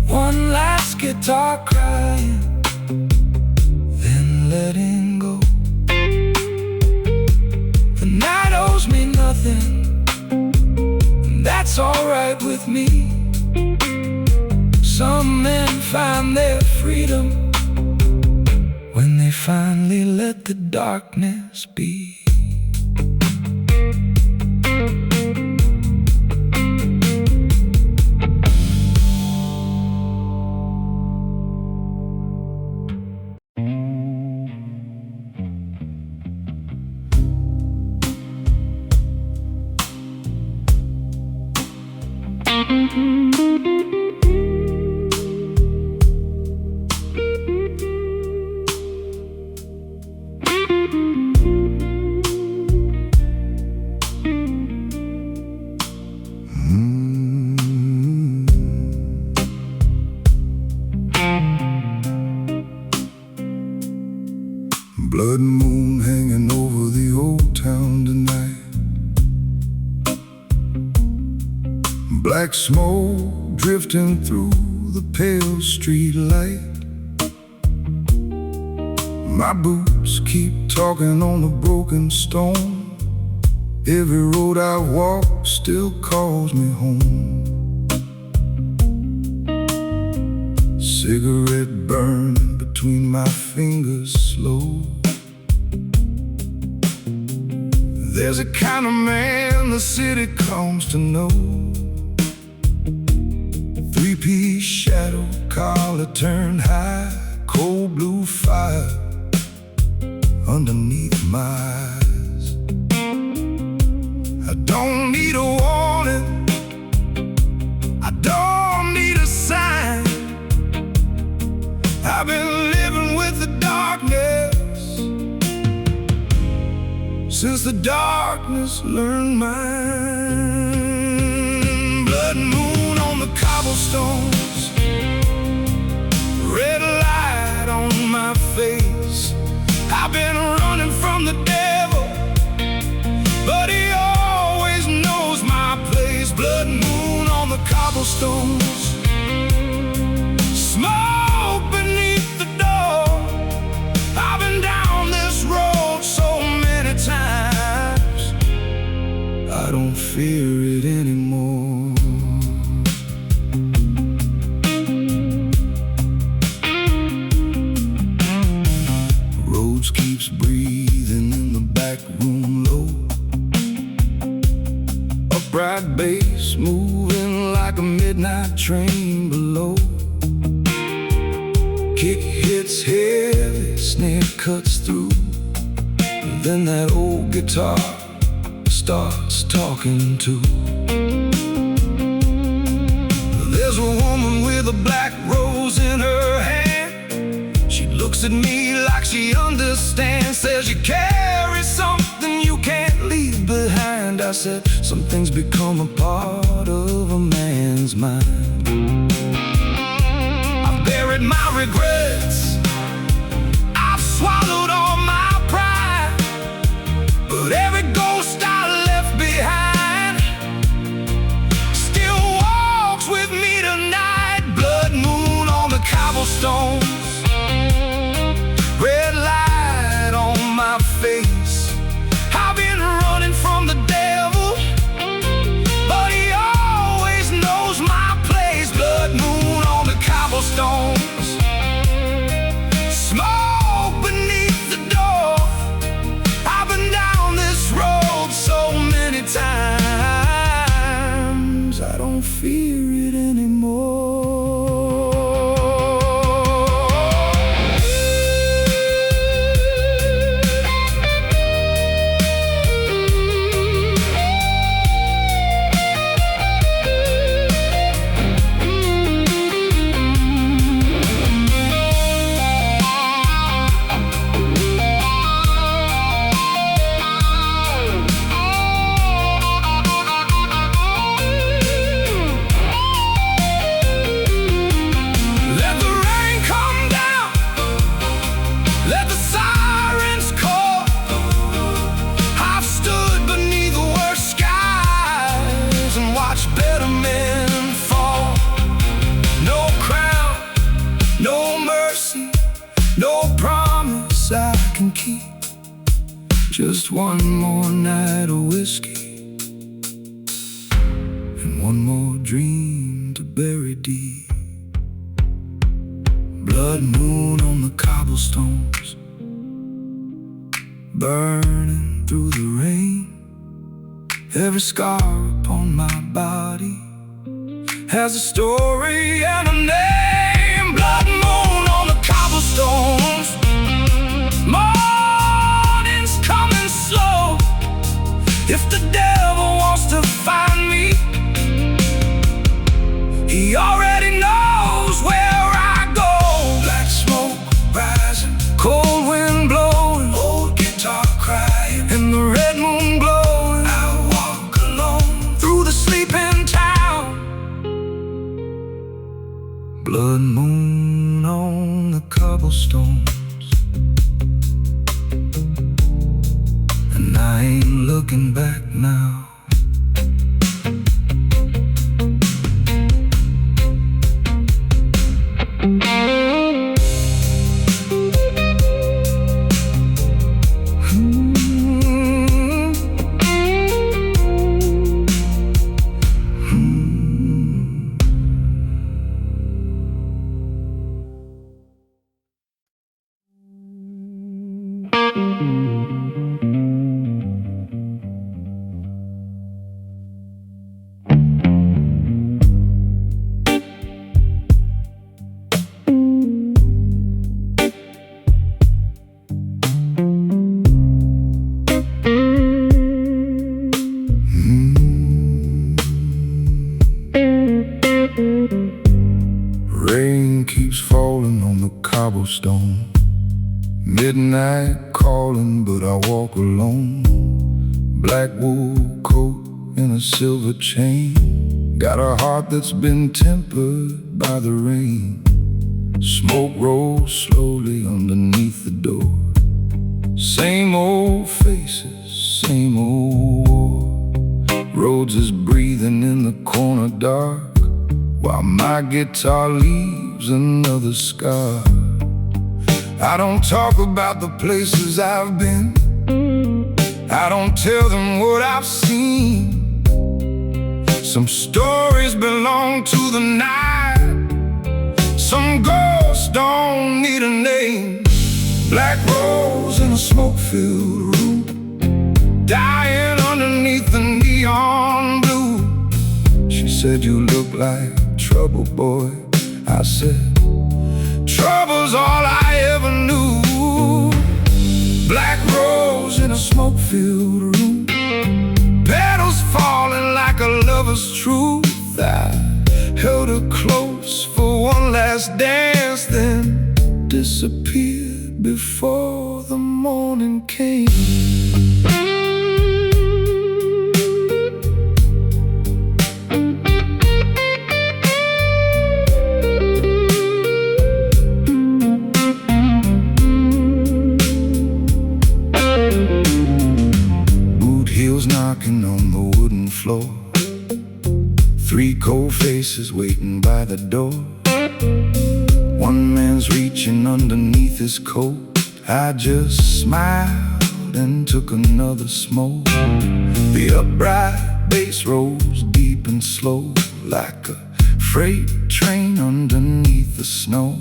one last guitar crying, then letting go. The night owes me nothing, and that's alright with me. Some men find their freedom when they finally let the darkness be. Blood moon hanging over the old town tonight. Black smoke drifting through the pale street light. My boots keep talking on the broken stone. Every road I walk still calls me home. Cigarette burning between my fingers slow. There's a kind of man the city comes to know. Three-piece shadow collar turned high, cold blue fire underneath my eyes. I don't need a warning, I don't need a sign. I've been living with the darkness since the darkness learned mine. Blood moon on the cobblestones, red light on my face. I've been running from the devil, but he always knows my place. Blood moon on the cobblestones, smoke beneath the door. I've been down this road so many times, I don't fear it anymore. Rhodes keeps breathing in the back room low. Upright bass moving like a midnight train below. Kick hits heavy, snare cuts through. Then that old guitar starts talking too. There's a woman with a black rose in her hand. She looks at me like she understands. Says you carry something you can't leave behind. I said, some things become a part of a man's mind. I've buried my regrets, I've swallowed all my pride, but every ghost I left behind still walks with me tonight. Blood moon on the cobblestones, red light on my face. I've been running from the devil, but he always knows my place. Just one more night of whiskey and one more dream to bury deep. Blood moon on the cobblestones, burning through the rain. Every scar upon my body has a story and a name. Blood moon on the cobblestones, morning's coming slow. If the devil wants to find me, he already knows where I go. Black smoke rising, cold wind blowing, old guitar crying, and the red moon glowing. I walk alone through the sleeping town. Blood moon on the cobblestones, and I ain't looking back now. Rain keeps falling on the cobblestone. Midnight calling, but I walk alone. Black wool coat and a silver chain. Got a heart that's been tempered by the rain. Smoke rolls slowly underneath the door. Same old faces, same old war. Rhodes is breathing in the corner dark, while my guitar leaves another scar. I don't talk about the places I've been, I don't tell them what I've seen. Some stories belong to the night, some ghosts don't need a name. Black rose in a smoke-filled room, dying underneath the neon blue. She said, "You look like trouble, boy." I said, "Trouble's all I ever knew." Black rose in a smoke-filled room, petals falling like a lover's truth. I held her close for one last dance, then disappeared before the morning came. Knocking on the wooden floor, three cold faces waiting by the door. One man's reaching underneath his coat. I just smiled and took another smoke. The upright bass rose deep and slow, like a freight train underneath the snow.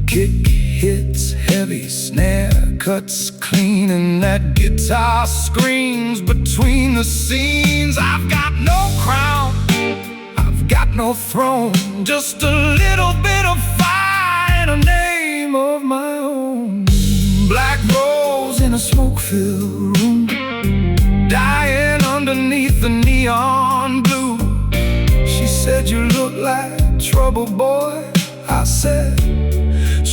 Kick hits heavy, snare cuts clean, and that guitar screams between the scenes. I've got no crown, I've got no throne, just a little bit of fire and a name of my own. Black rose in a smoke-filled room, dying underneath the neon blue. She said, "You look like trouble, boy." I said,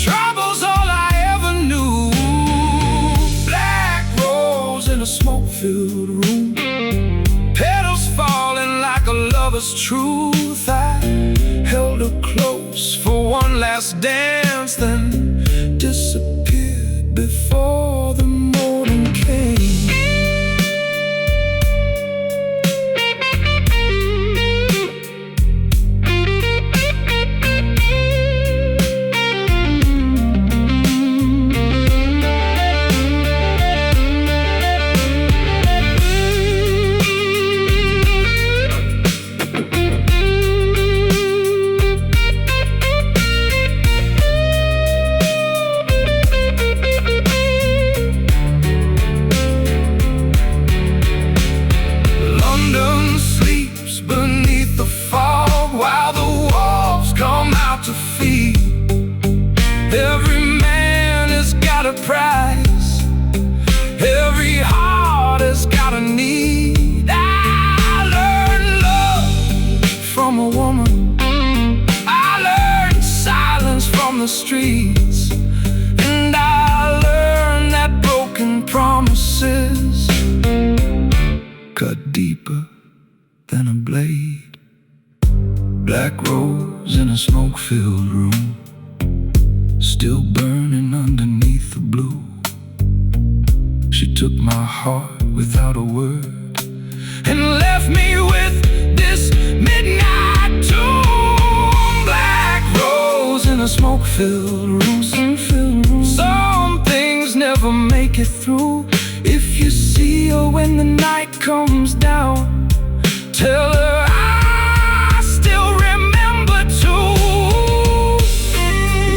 "Trouble's all I ever knew." Black rose in a smoke-filled room, petals falling like a lover's truth. I held her close for one last dance, then disappeared before the morning came. streets. And I learned that broken promises cut deeper than a blade. Black rose in a smoke-filled room, still burning underneath the blue. She took my heart without a word and left me with this midnight tune. Black rose in a smoke-filled room. Some things never make it through. If you see her when the night comes down, tell her I still remember too.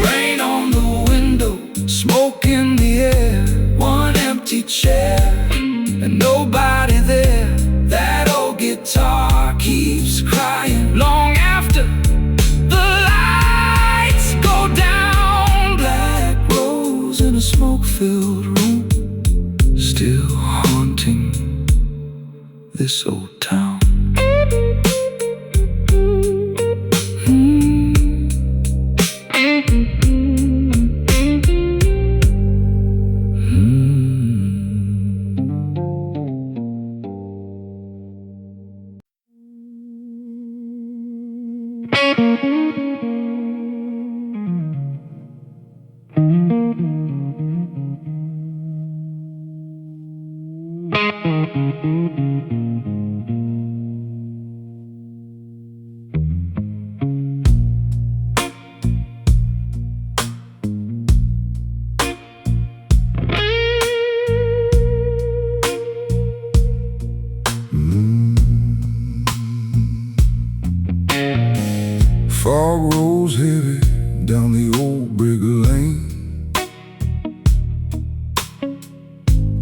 Rain on the window, smoke in the air, one empty chair and nobody there. That old guitar keeps crying long after the lights go down. Black rose in a smoke-filled room, still haunting this old town. Fog rolls heavy down the old brick lane.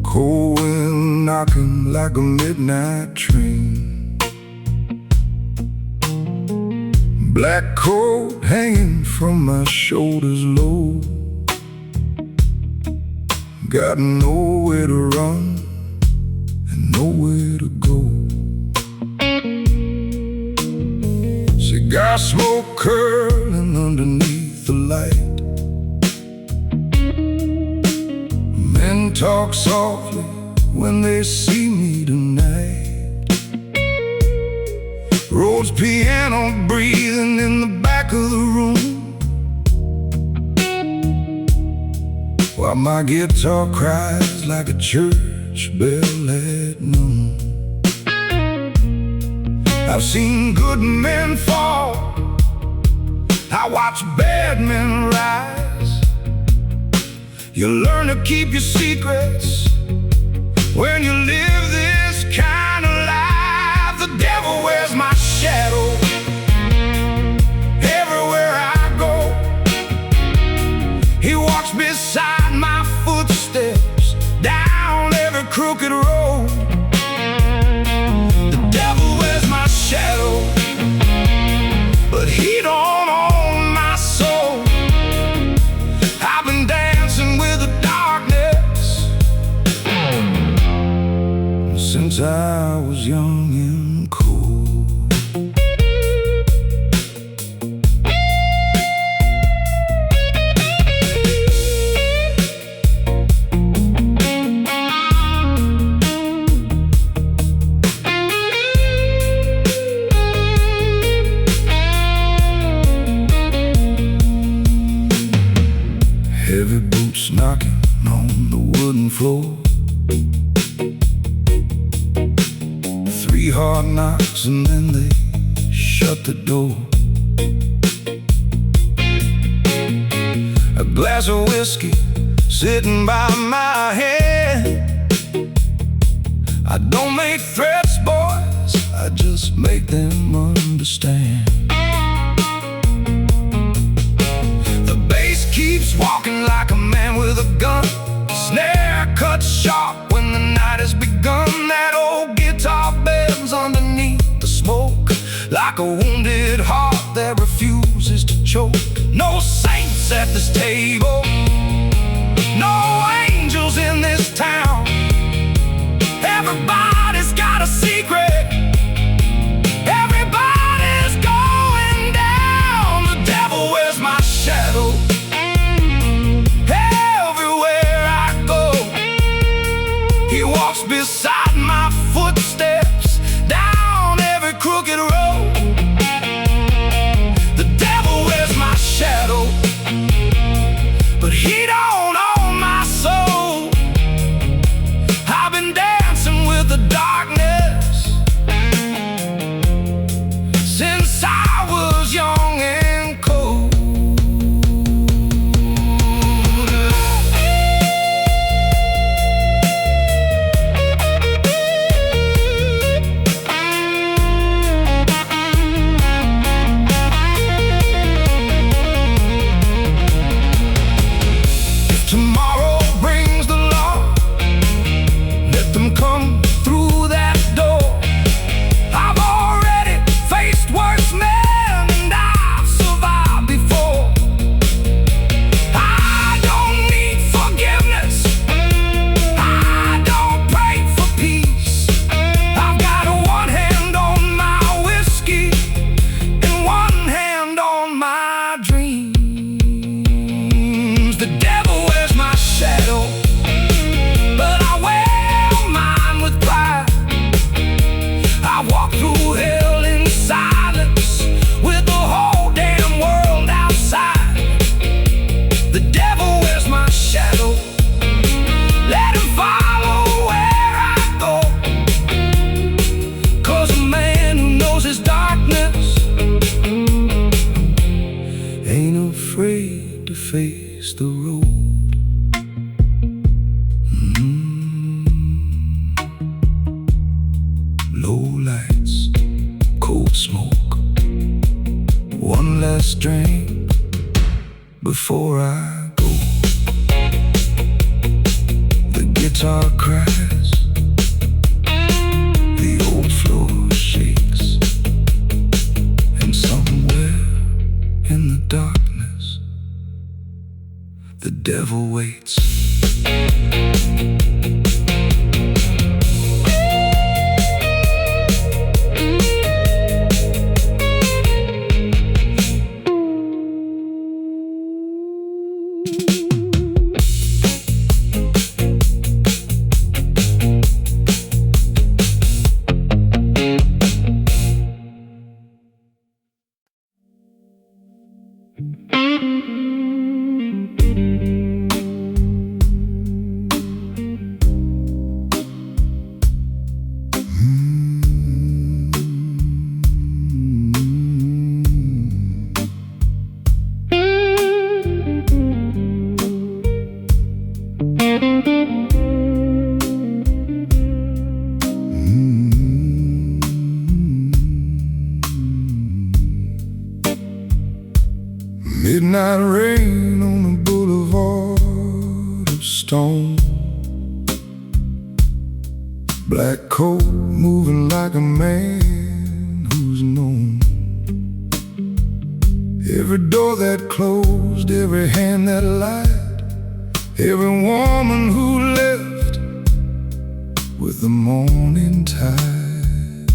Cold wind knocking like a midnight train. Black coat hanging from my shoulders low. Got nowhere to run and nowhere to go. Cigar smoke curling underneath the light. Men talk softly when they see me tonight. Rhodes piano breathing in the back of the room, while my guitar cries like a church bell at noon. I've seen good men fall, I watch bad men rise. You learn to keep your secrets when you live this kind of life. The devil wears my shadow everywhere I go. He walks beside my footsteps down every crooked road. The devil wears my shadow, but he don't own my soul. I've been dancing with the darkness since I was young and cool. Heavy boots knocking on the wooden floor. 3 hard knocks and then they shut the door. A glass of whiskey sitting by my head. I don't make threats, boys, I just make them understand. Keeps walking like a man with a gun. Snare cuts sharp when the night has begun. That old guitar bends underneath the smoke like a wounded heart that refuses to choke. No saints at this table, no angels in this town. Everybody's got a secret. Everybody's going down. The devil wears my shadow He walks beside my footsteps down every crooked road. The devil wears my shadow, but he don't own my soul. I've been dancing with the darkness since I was young and cold. Tomorrow brings the law, let them come through that door. I've already faced worse men and I've survived before. I don't need forgiveness, I don't pray for peace. I've got one hand on my whiskey and one hand on my dreams. The devil wears my shadow, but I wear mine with pride. I walk through hell in silence with the whole damn world outside. The devil wears my shadow, let him follow where I go. 'Cause a man who knows his darkness ain't afraid to face the road. Low lights, cold smoke, one last drink before I go. The guitar cries, the old floor shakes, and somewhere in the darkness the devil waits. Midnight rain on the boulevard of stone. Black coat moving like a man who's known. Every door that closed, every hand that lied, every woman who left with the morning tide.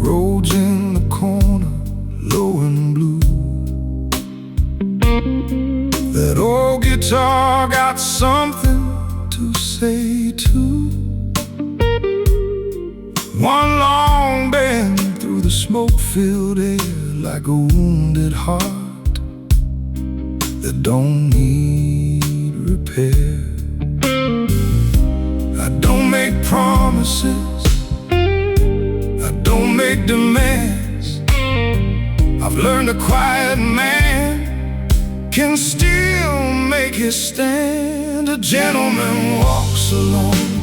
Roads in the corner, low and blue. That old guitar got something to say too. One long bend through the smoke-filled air, like a wounded heart that don't need repair. I don't make promises, I don't make demands. I've learned a quiet man can still make his stand. A gentleman walks alone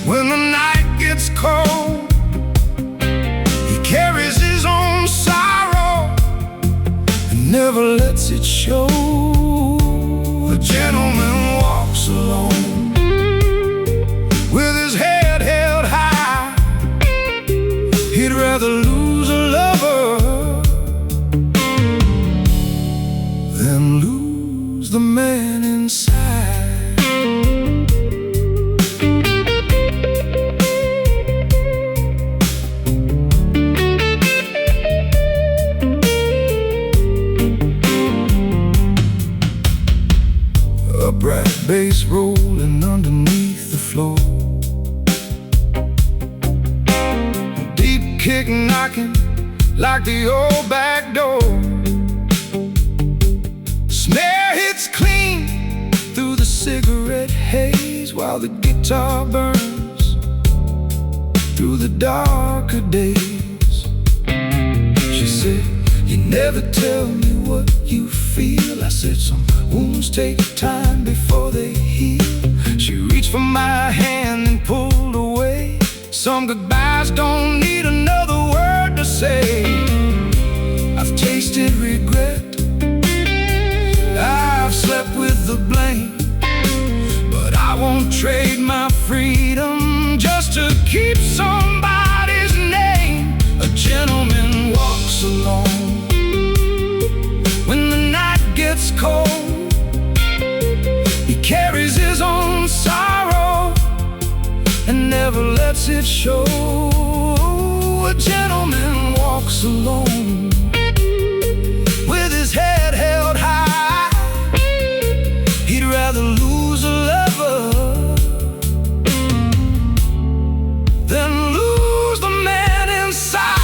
when the night gets cold. He carries his own sorrow and never lets it show. A gentleman walks alone with his head held high. He'd rather lose a lover than lose the man inside. rolling underneath the floor. Deep kick knocking like the old back door. Snare hits clean through the cigarette haze while the guitar burns through the darker days. She said, "You never tell me what you feel." I said, "Some wounds take time before they heal." She reached for my hand and pulled away. Some goodbyes don't need another word to say. I've tasted regret, I've slept with the blame, but I won't trade my freedom just to keep somebody's name. A gentleman walks alone when the night gets cold. He carries his own sorrow and never lets it show. A gentleman walks alone with his head held high. He'd rather lose a lover than lose the man inside.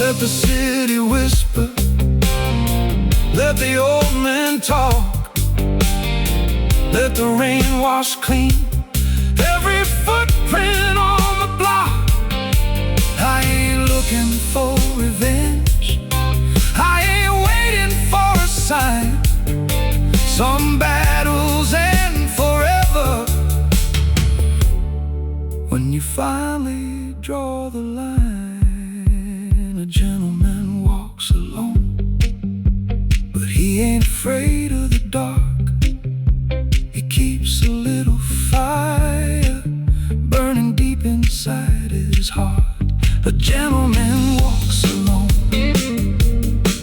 Let the city whisper, let the old men talk, let the rain wash clean every footprint on the block. I ain't looking for revenge, I ain't waiting for a sign. Some battles end forever when you finally draw the line. A gentleman walks alone, but he ain't afraid of the dark. He keeps a little fire burning deep inside his heart. A gentleman walks alone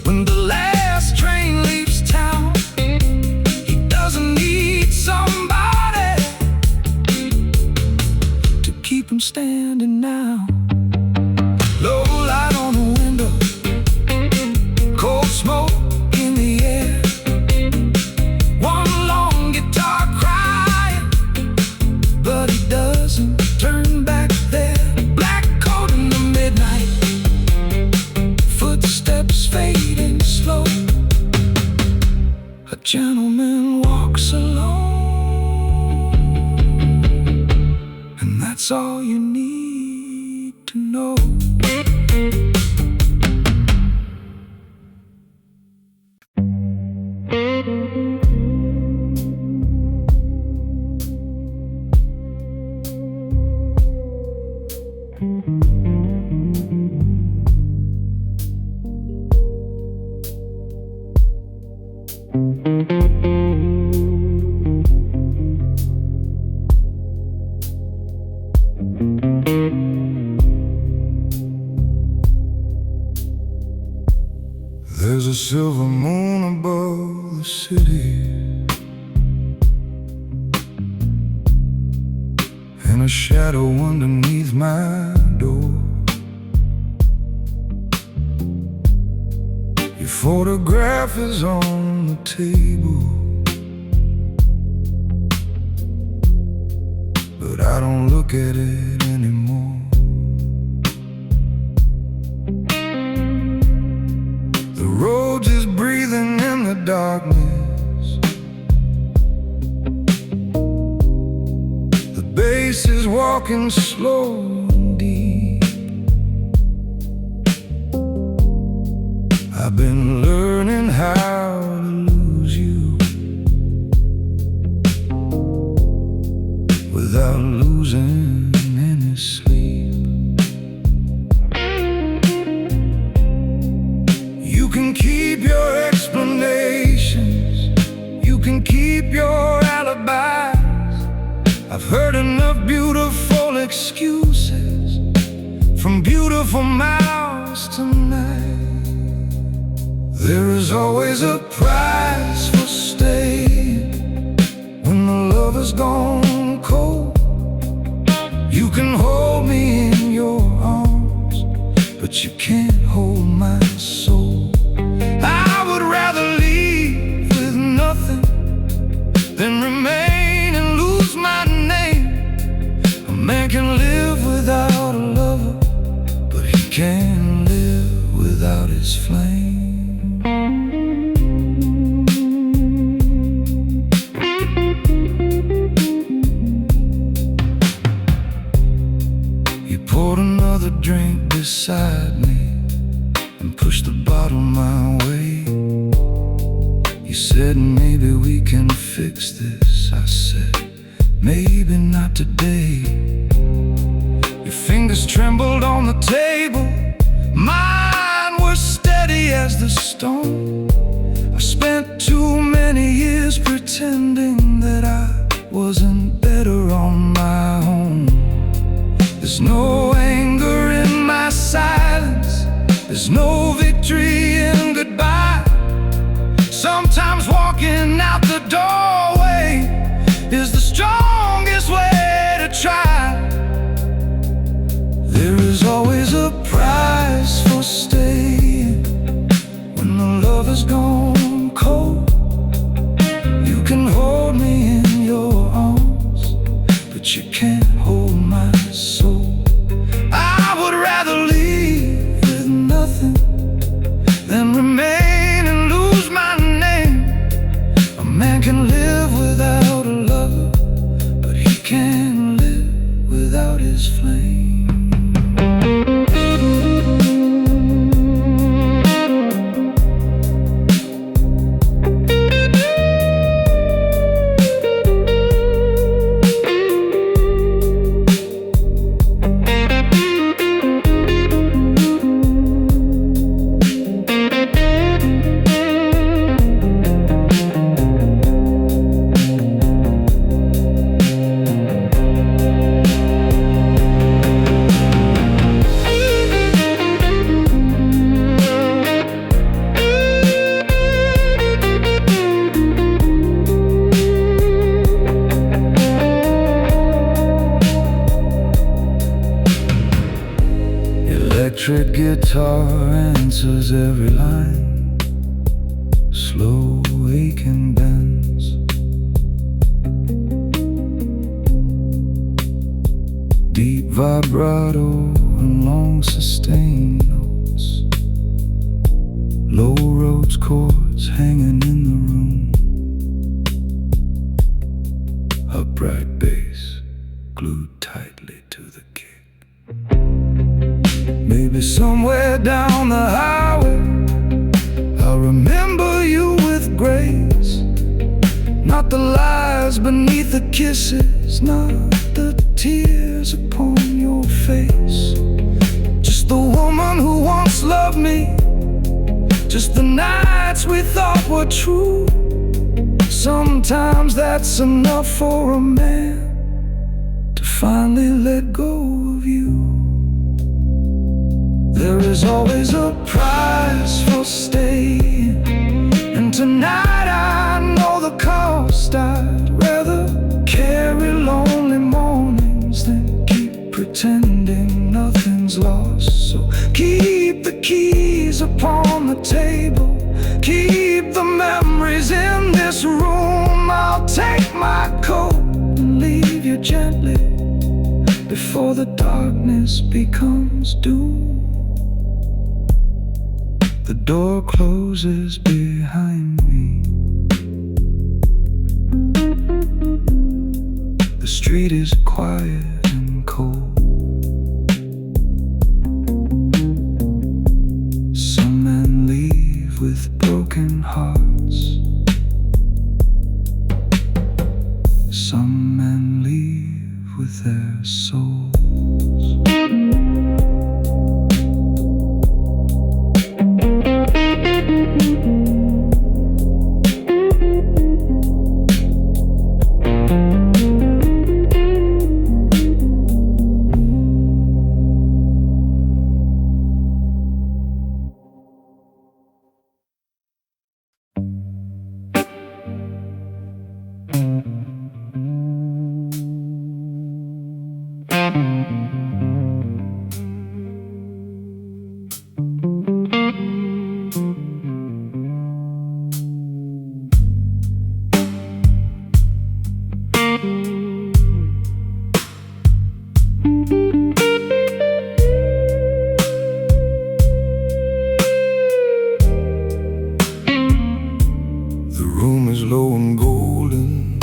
when the last train leaves town. He doesn't need somebody to keep him standing now. Low light on the window, cold smoke in the air, one long guitar crying, but he doesn't turn back there. Black coat in the midnight, footsteps fading slow. A gentleman walks alone, and that's all you need to know. There's a silver moon above the city, and a shadow underneath my door. Your photograph is on the table, but I don't look at it anymore. The road is breathing in the darkness, the bass is walking slow and deep. I've been learning how to lose you without losing any sleep. You can keep your explanations, you can keep your alibis. I've heard enough excuses from beautiful mouths tonight. There is always a price for staying when the love is gone cold. You can hold me in your arms, but you can't hold my soul. I would rather leave with nothing than remain and lose my name. A man can live without a lover, but he can't live without his flame. You poured another drink beside me and pushed the bottle my way. You said maybe we can fix this. I said maybe not today. Your fingers trembled on the table, mine were steady as the stone. I spent too many years pretending that I wasn't better on my own. There's no anger in my silence, there's no victory in goodbye. Sometimes walking out the doorway is the strongest way to try. There is always a price for staying when the love is gone cold. You can hold me in your arms, but you can't hold my soul. I would rather leave with nothing than remain and lose my name. A man can live without a lover, but he can't live without his flame. Electric guitar answers every line, slow aching bends. Deep vibrato and long sustained notes, low Rhodes chords hanging in the room, upright bass glued tightly to the kick. Maybe somewhere down the highway I'll remember you with grace. Not the lies beneath the kisses, not the tears upon your face. Just the woman who once loved me, just the nights we thought were true. Sometimes that's enough for a man to finally let go of you. There is always a price for staying, and tonight I know the cost. I'd rather carry lonely mornings than keep pretending nothing's lost. So keep the keys upon the table, keep the memories in this room. I'll take my coat and leave you gently before the darkness becomes doom. The door closes behind me. The street is quiet and cold. Some men leave with broken hearts. Some men leave with their souls. Low and golden,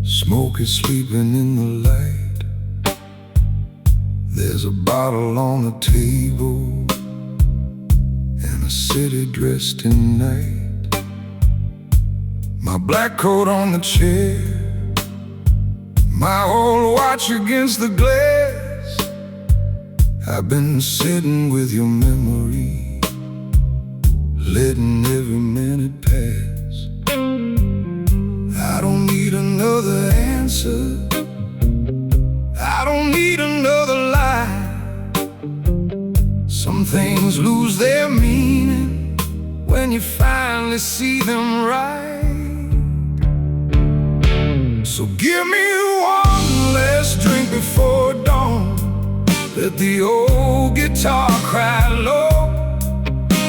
smoke is sleeping in the light. There's a bottle on the table and a city dressed in night. My black coat on the chair, my old watch against the glass. I've been sitting with your memory, letting every minute pass. I don't need another answer, I don't need another lie. Some things lose their meaning when you finally see them right. So give me one last drink before dawn, let the old guitar cry low.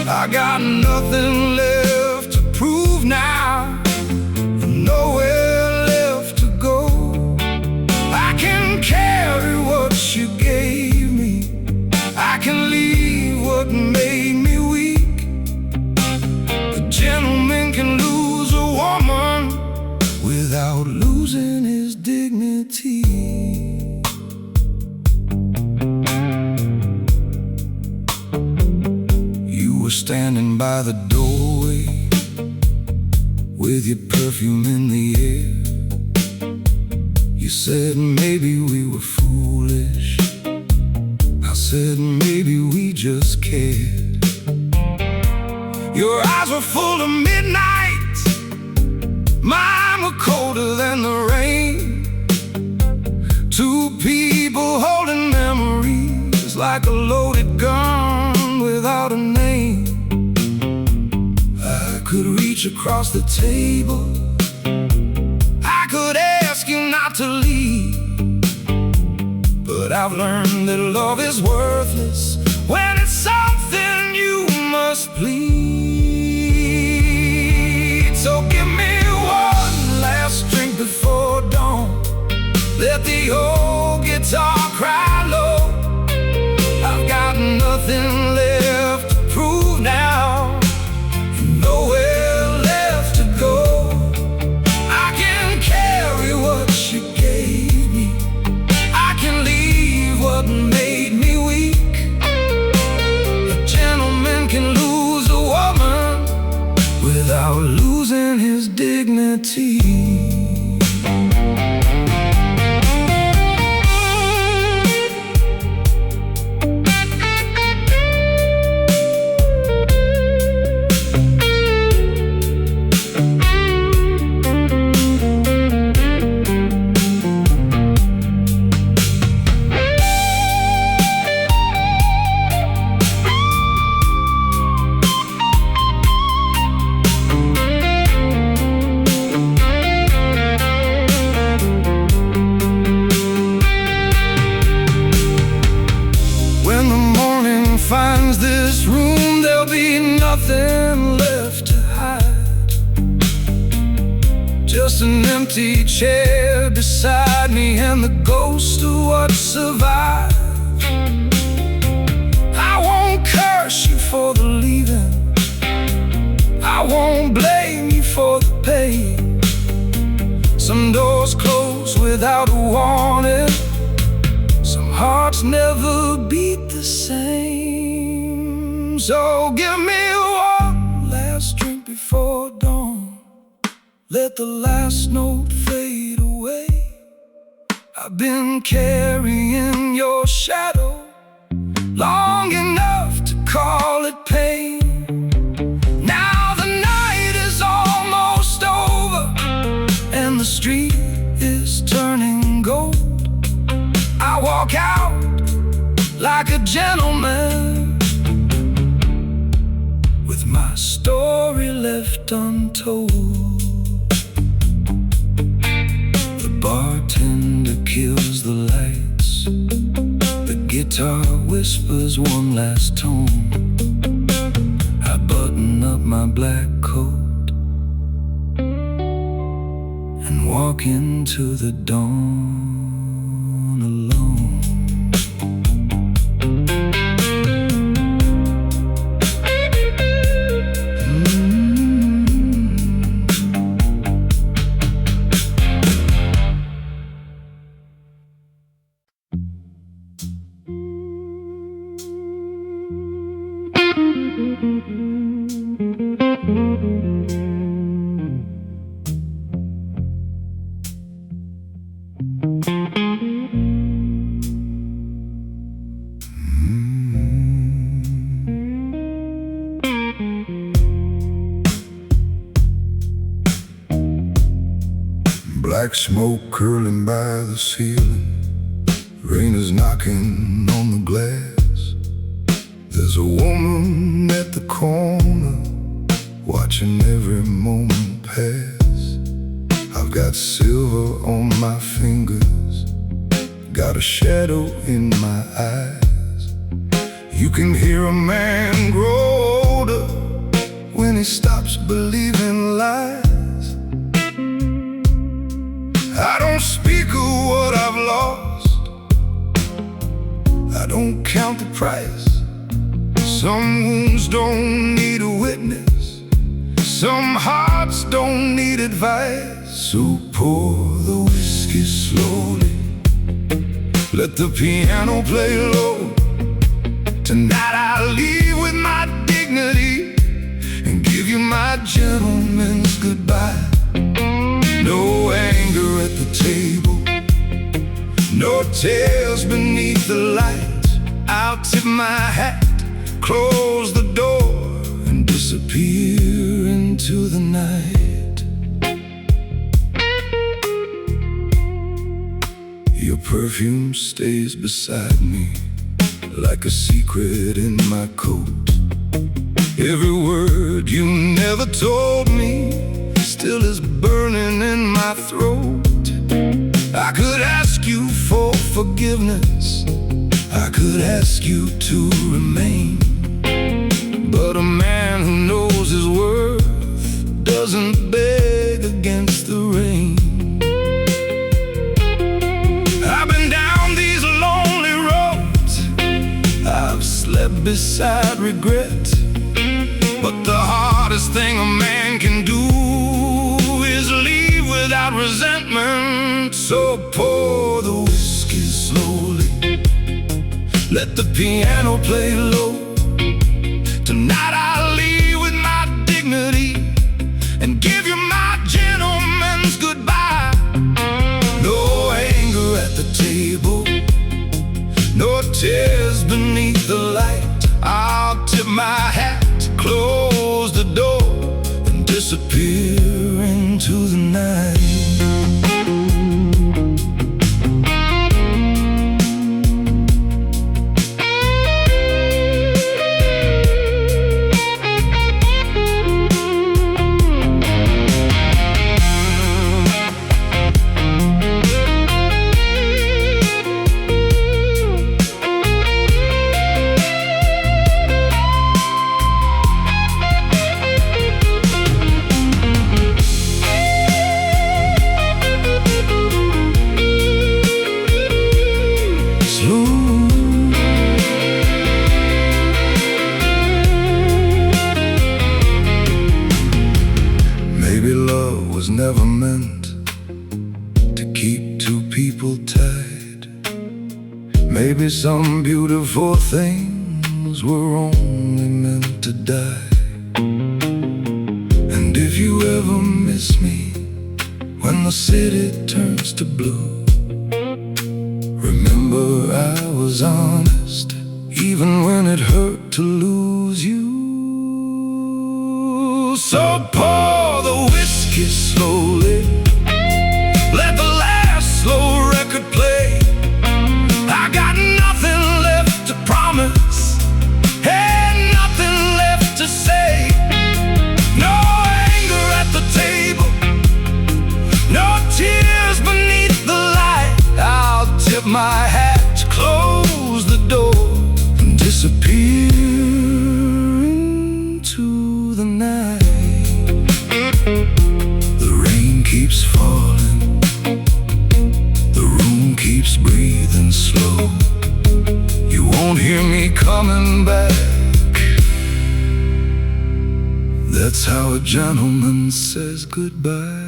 I got nothing left to prove now, nowhere left to go. I can carry what you gave me, I can leave what made me weak. A gentleman can lose a woman without losing his dignity. You were standing by the doorway with your perfume in the air. You said maybe we were foolish, I said maybe we just cared. Your eyes were full of midnight, mine were colder than the rain. Two people holding memories like a loaded gun without a name. I could reach across the table, I could ask you not to leave, but I've learned that love is worthless when it's something you must plead. So give me one last drink before dawn, let the old guitar cry low. I've got nothing left to prove now, nowhere left to go. I can carry what you gave me, I can leave what made me weak. A gentleman can lose a woman without losing his dignity. Finds this room, there'll be nothing left to hide. Just an empty chair beside me and the ghost of what survived. I won't curse you for the leaving, I won't blame you for the pain. Some doors close without a warning, some hearts never beat the same. So give me one last drink before dawn, let the last note fade away. I've been carrying your shadow long enough to call it pain. Now the night is almost over and the street is turning gold. I walk out like a gentleman, with my story left untold. The bartender kills the lights, guitar whispers one last tone. I button up my black coat and walk into the dawn alone. Black smoke curling by the ceiling. Rain is knocking on the glass. There's a woman at the corner, watching every moment pass. I've got silver on my fingers, got a shadow in my eyes. You can hear a man grow older when he stops believing lies. I don't speak of what I've lost, I don't count the price. Some wounds don't need a witness, some hearts don't need advice. So pour the whiskey slowly, let the piano play low. Tonight I'll leave with my dignity and give you my gentleman's goodbye. No anger at the table, no tears beneath the light. I'll tip my hat, close the door, and disappear into the night. Your perfume stays beside me like a secret in my coat. Every word you never told me still is burning in my throat. I could ask you for forgiveness, I could ask you to remain, but a man who knows his worth doesn't beg against the rain. I've been down these lonely roads, I've slept beside regret, but the hardest thing a man can do is leave without resentment. So pour the whiskey slowly, let the piano play low. Tonight I'll leave with my dignity and give you my gentleman's goodbye. No anger at the table, no tears beneath the light. I'll tip my hat, close the door, and disappear into the night. Maybe love was never meant to keep two people tied. Maybe some beautiful things were only meant to die. And if you ever miss me when the city turns to blue, remember I was honest even when it hurt to lose you. So pour the whiskey slowly, let the last slow record play. I got nothing left to promise, and nothing left to say. No anger at the table, no tears beneath the light. I'll tip my hat, close close the door and disappear into the night. The rain keeps falling, the room keeps breathing slow. You won't hear me coming back. That's how a gentleman says goodbye.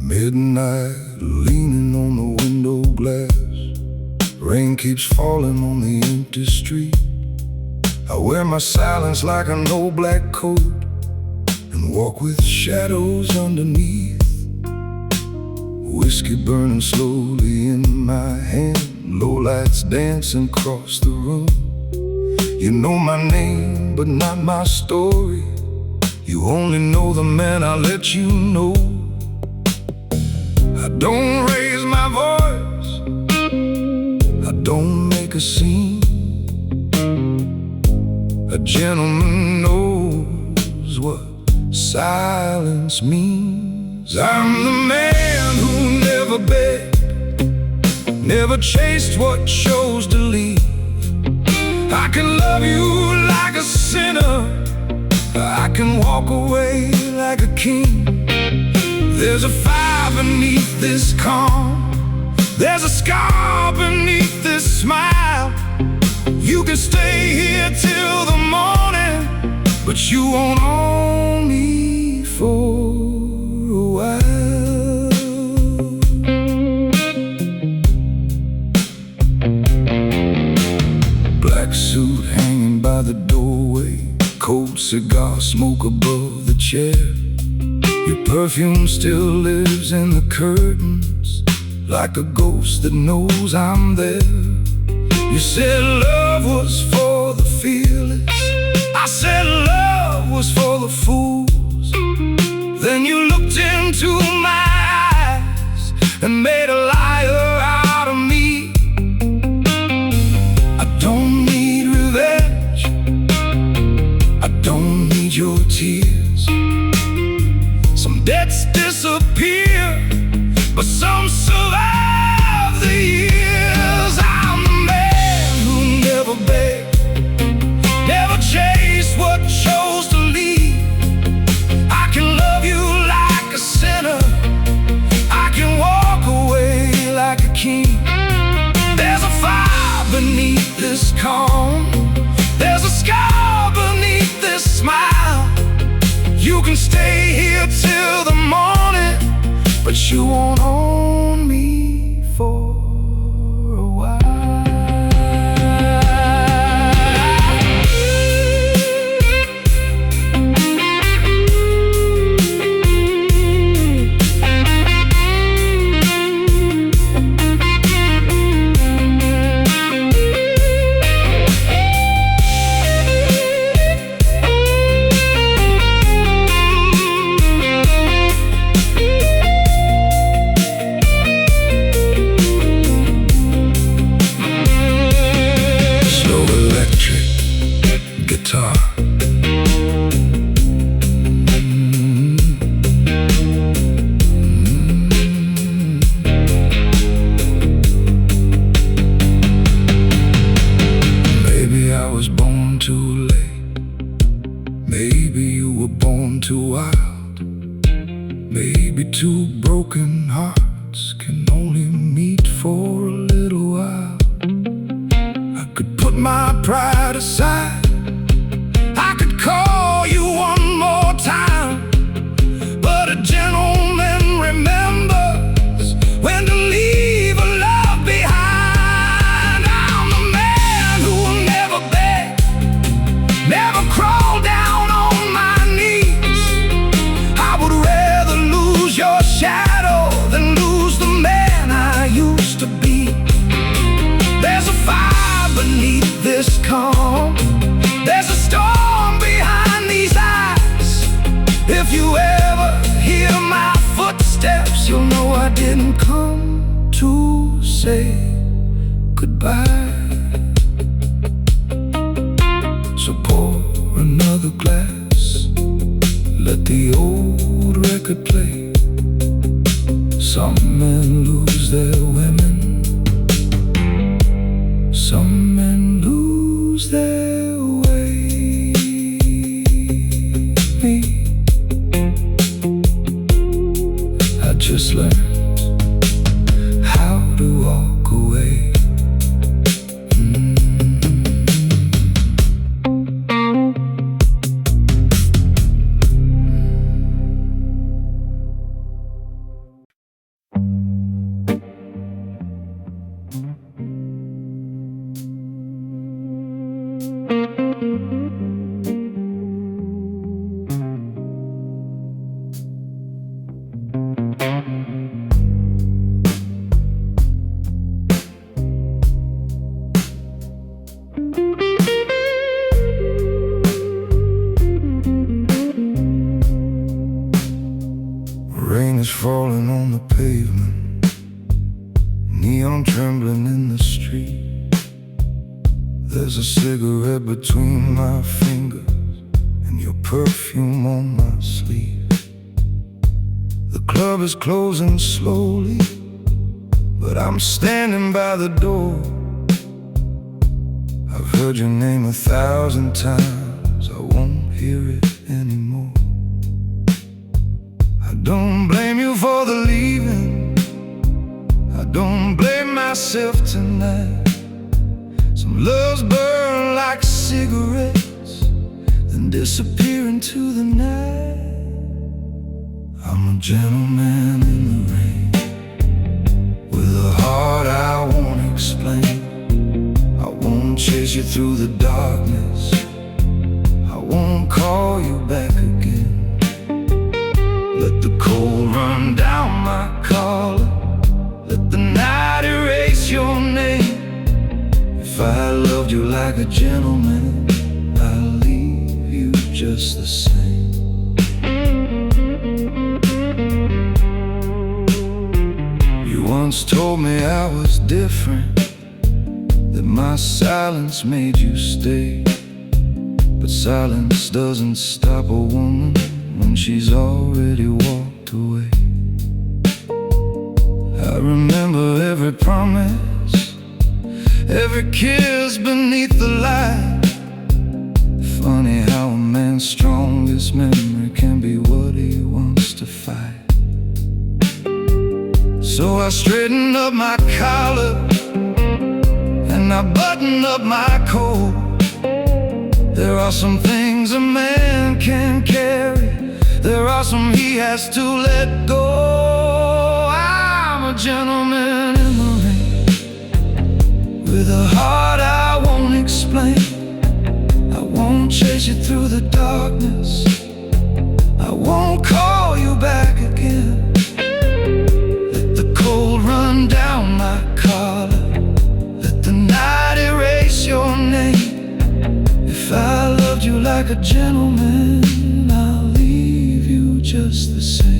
Midnight, leaning on the window glass. Rain keeps falling on the empty street. I wear my silence like an old black coat and walk with shadows underneath. Whiskey burning slowly in my hand, low lights dancing across the room. You know my name, but not my story. You only know the man I let you know. I don't raise my voice, I don't make a scene. A gentleman knows what silence means. I'm the man who never begged, never chased what chose to leave. I can love you like a sinner, I can walk away like a king. There's a fire beneath this calm, there's a scar beneath this smile. You can stay here till the morning, but you won't own me for a while. Black suit hanging by the doorway, cold cigar smoke above the chair. Your perfume still lives in the curtains, like a ghost that knows I'm there. You said love was for the fearless, I said love was for the fools. Then you looked into my eyes and made a liar out of me. I don't need revenge, I don't need your tears. Some debts disappear, but some survive the years. I'm the man who never begged, never chased what chose to leave. I can love you like a sinner, I can walk away like a king. There's a fire beneath this calm, there's a scar beneath this smile. You can stay here till the morning, but you won't own me for a while. Too wild. Maybe two broken hearts can only meet for a little while. I could put my pride aside calm. There's a storm behind these eyes. If you ever hear my footsteps, you'll know I didn't come to say goodbye. So pour another glass, let the old record play. Some men lose their women, some men lose their way. Me, I just learned how to walk away. Rain is falling on the pavement, neon trembling in the street. There's a cigarette between my fingers and your perfume on my sleeve. The club is closing slowly, but I'm standing by the door. I've heard your name 1,000 times, I won't hear it anymore. I don't blame you for the leaving, I don't blame myself tonight. Some loves burn like cigarettes, then disappear into the night. I'm a gentleman in the rain, with a heart I won't explain. I won't chase you through the darkness, I won't call you back again. Let the cold run down my collar, let the night erase your name. If I loved you like a gentleman, I'll leave you just the same. You once told me I was different, that my silence made you stay. But silence doesn't stop a woman when she's already walked away. I remember every promise, every kiss beneath the light. Funny how a man's strongest memory can be what he wants to fight. So I straighten up my collar and I button up my coat. There are some things a man can carry, there are some he has to let go. I'm a gentleman in the rain, with a heart I won't explain. I won't chase you through the darkness, I won't call you back again. Let the cold run down my collar, let the night erase your name. If I loved you like a gentleman, I'll leave you just the same.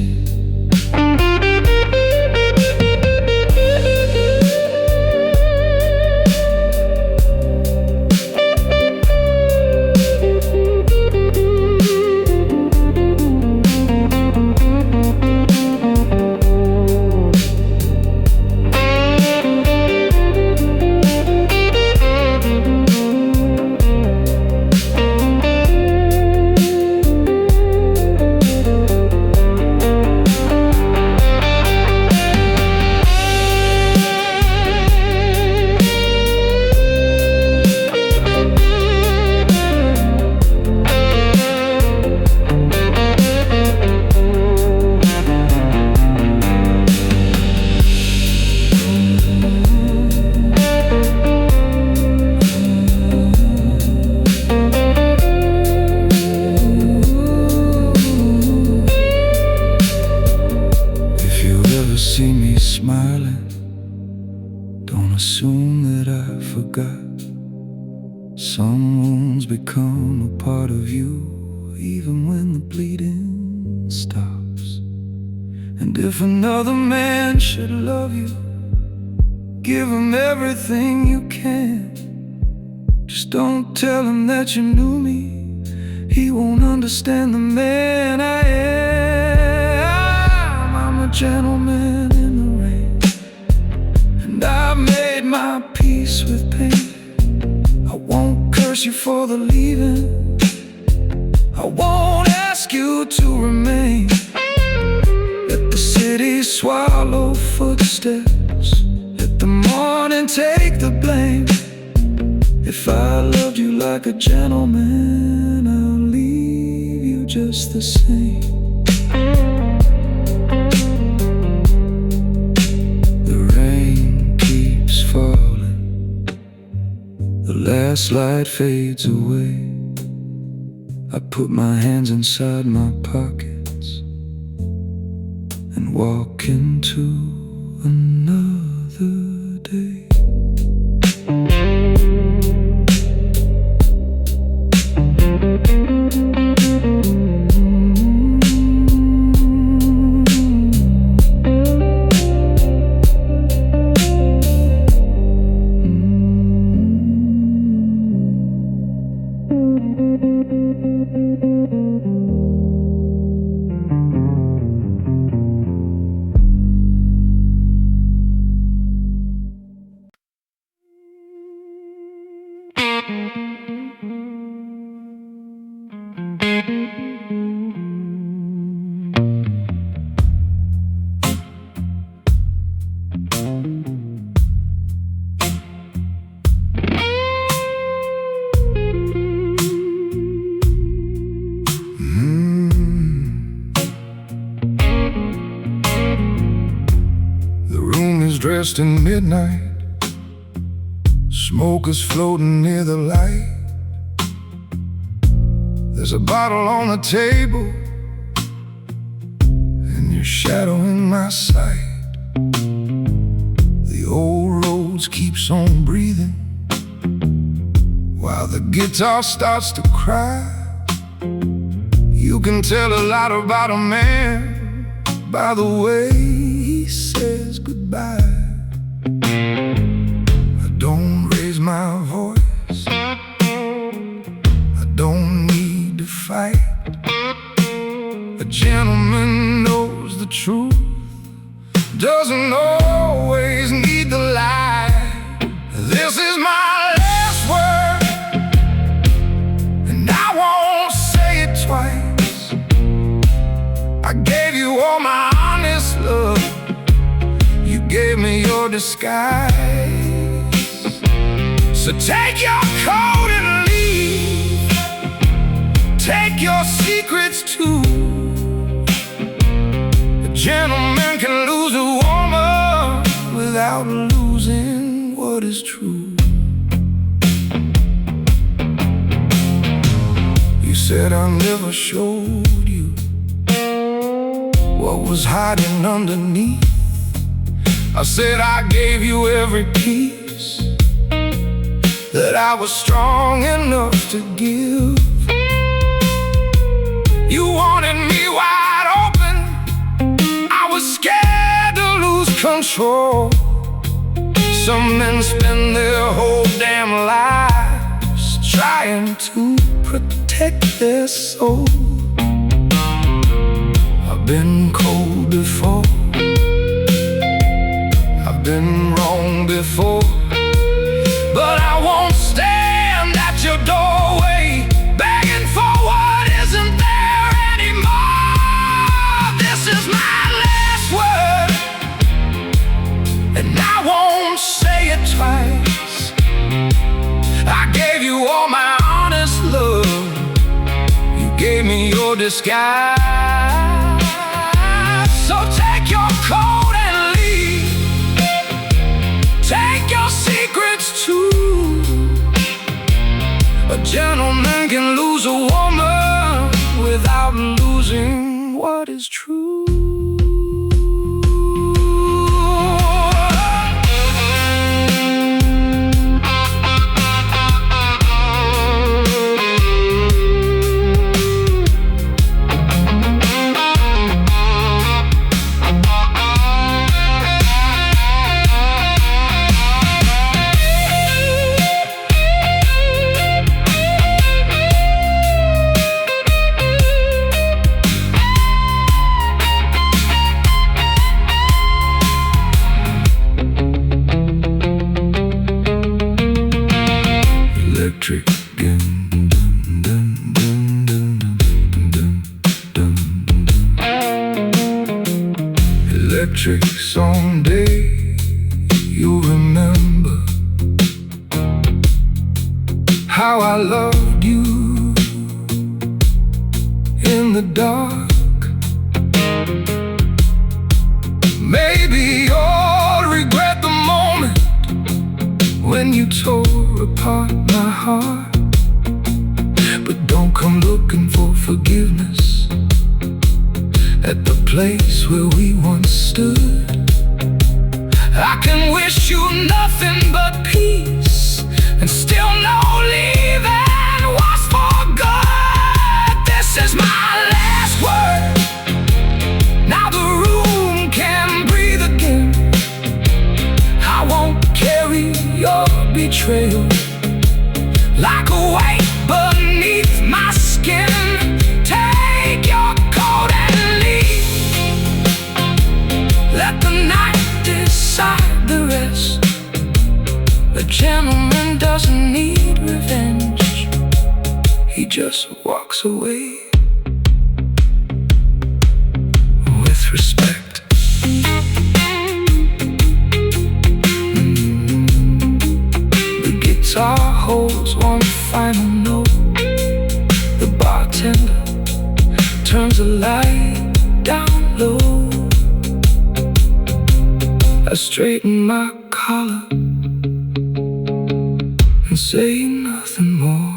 Some wounds become a part of you, even when the bleeding stops. And if another man should love you, give him everything you can. Just don't tell him that you knew me. He won't understand the man I am. I'm a gentleman in the rain, and I've made my peace with pain. I won't curse you for the leaving. I won't ask you to remain. Let the city swallow footsteps. Let the morning take the blame. If I loved you like a gentleman, I'll leave you just the same. The rain keeps falling, the last light fades away. I put my hands inside my pockets and walk into another day. Dressed in midnight, smoke is floating near the light. There's a bottle on the table, and you're shadowing my sight. The old rose keeps on breathing while the guitar starts to cry. You can tell a lot about a man by the way he says goodbye. I don't raise my voice, I don't need to fight. A gentleman knows the truth, doesn't always need the lie. This is my last word, and I won't say it twice. I gave you all my honest love, you gave me your disguise. So take your coat and leave, take your secrets too. A gentleman can lose a woman without losing what is true. You said I never showed you what was hiding underneath. I said I gave you every piece that I was strong enough to give. You wanted me wide open, I was scared to lose control. Some men spend their whole damn lives trying to protect their soul. I've been cold before, I've been wrong before, but I won't stand at your doorway begging for what isn't there anymore. This is my last word, and I won't say it twice. I gave you all my honest love, you gave me your disguise. So take your coat and leave, take your secrets too. A gentleman can lose a woman without losing what is true. the dark. Maybe you'll regret the moment when you tore apart my heart. But don't come looking for forgiveness at the place where we once stood. I can wish you nothing but peace and still know leaving was for good. This is my last word. Now the room can breathe again. I won't carry your betrayal like a weight beneath my skin. Take your coat and leave. Let the night decide the rest. A gentleman doesn't need revenge. He just walks away with respect. The guitar holds one final note. The bartender turns the light down low. I straighten my collar and say nothing more.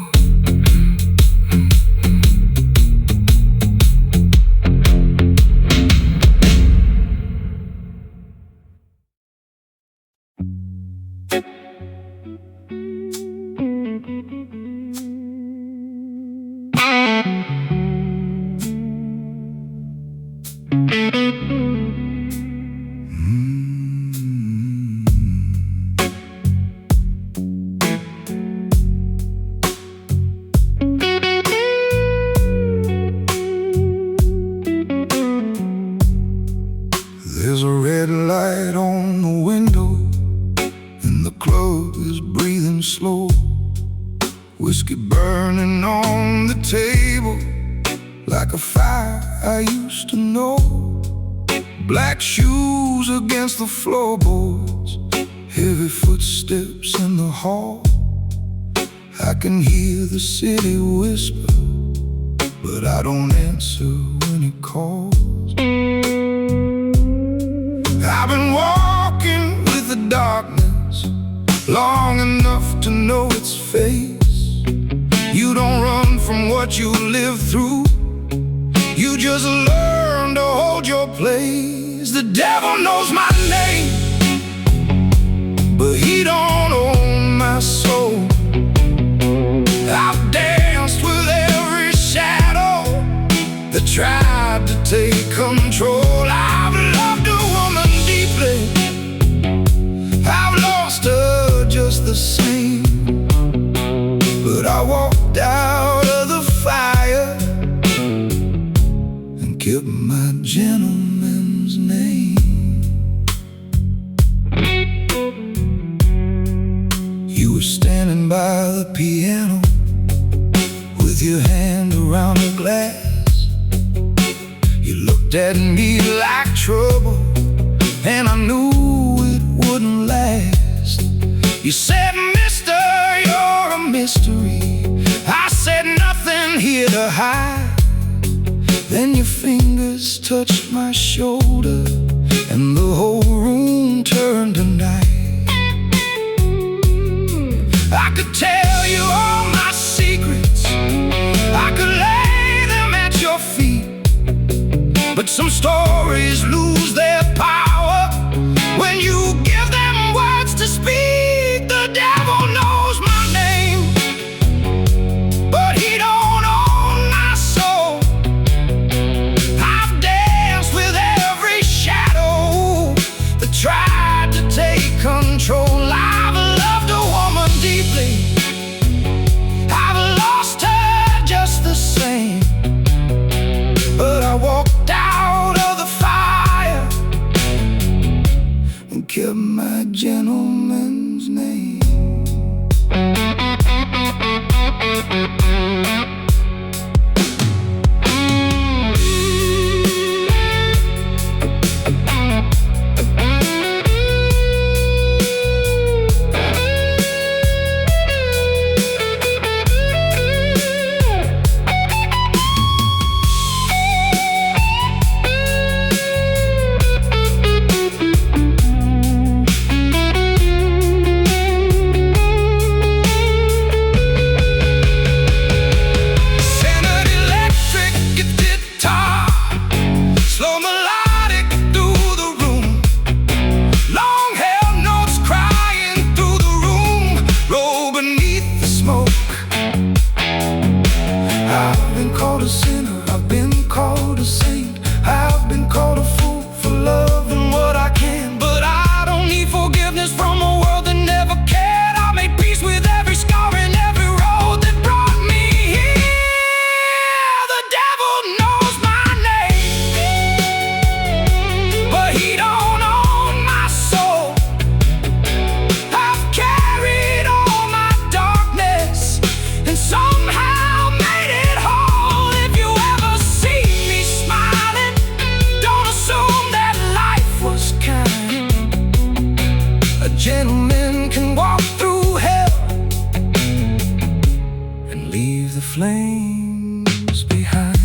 There's a red light on the window, and the club is breathing slow. Whiskey burning on the table like a fire I used to know. Black shoes against the floorboards, heavy footsteps in the hall. I can hear the city whisper, but I don't answer when it calls. I've been walking with the darkness long enough to know its face. You don't run from what you live through, you just learn to hold your place. The devil knows my name, but he don't own my soul. I've danced with every shadow that tried to take control. I've loved a woman deeply, I've lost her just the same. But I walked out of the fire and kept my gentleman's name. You were standing by the piano with your hand around the glass. You looked at me like trouble, and I knew it wouldn't last. You said, "Mister, you're a mystery." I said, "Nothing here to hide." Then your fingers touched my shoulder, and the whole room turned to night. I could tell you all my secrets, I could lay them at your feet, but some stories lose their power when you give them words to speak. The devil knows my name, but he don't own my soul. I've danced with every shadow that tried to take control. I've loved a woman deeply, leave the flames behind.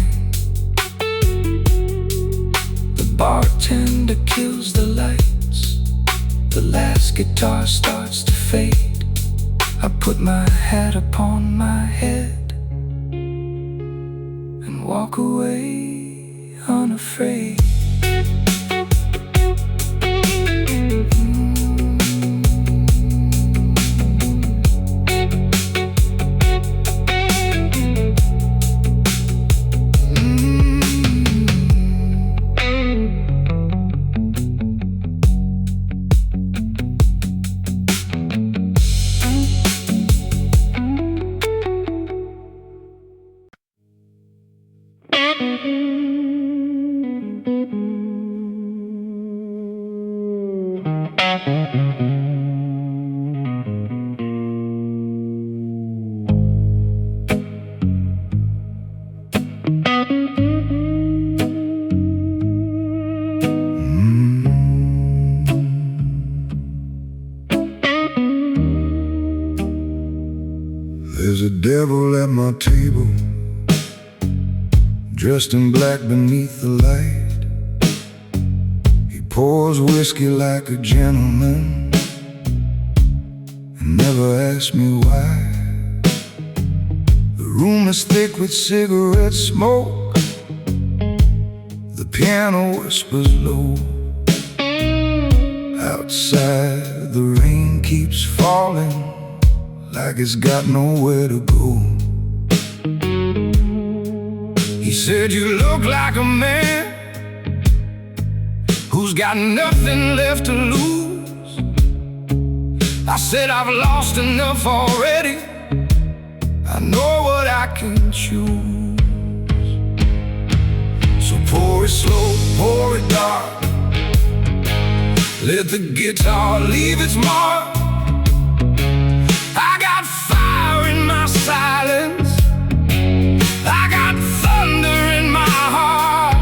The bartender kills the lights. The last guitar starts to fade. I put my hat upon my head and walk away unafraid. There's a devil at my table, dressed in black beneath the light. He pours whiskey like a gentleman and never asks me why. The room is thick with cigarette smoke. The piano whispers low. Outside the rain keeps falling like it's got nowhere to go. He said, "You look like a man who's got nothing left to lose." I said, "I've lost enough already. I know what I can choose." So pour it slow, pour it dark. Let the guitar leave its mark. I got fire in my silence. I got thunder in my heart.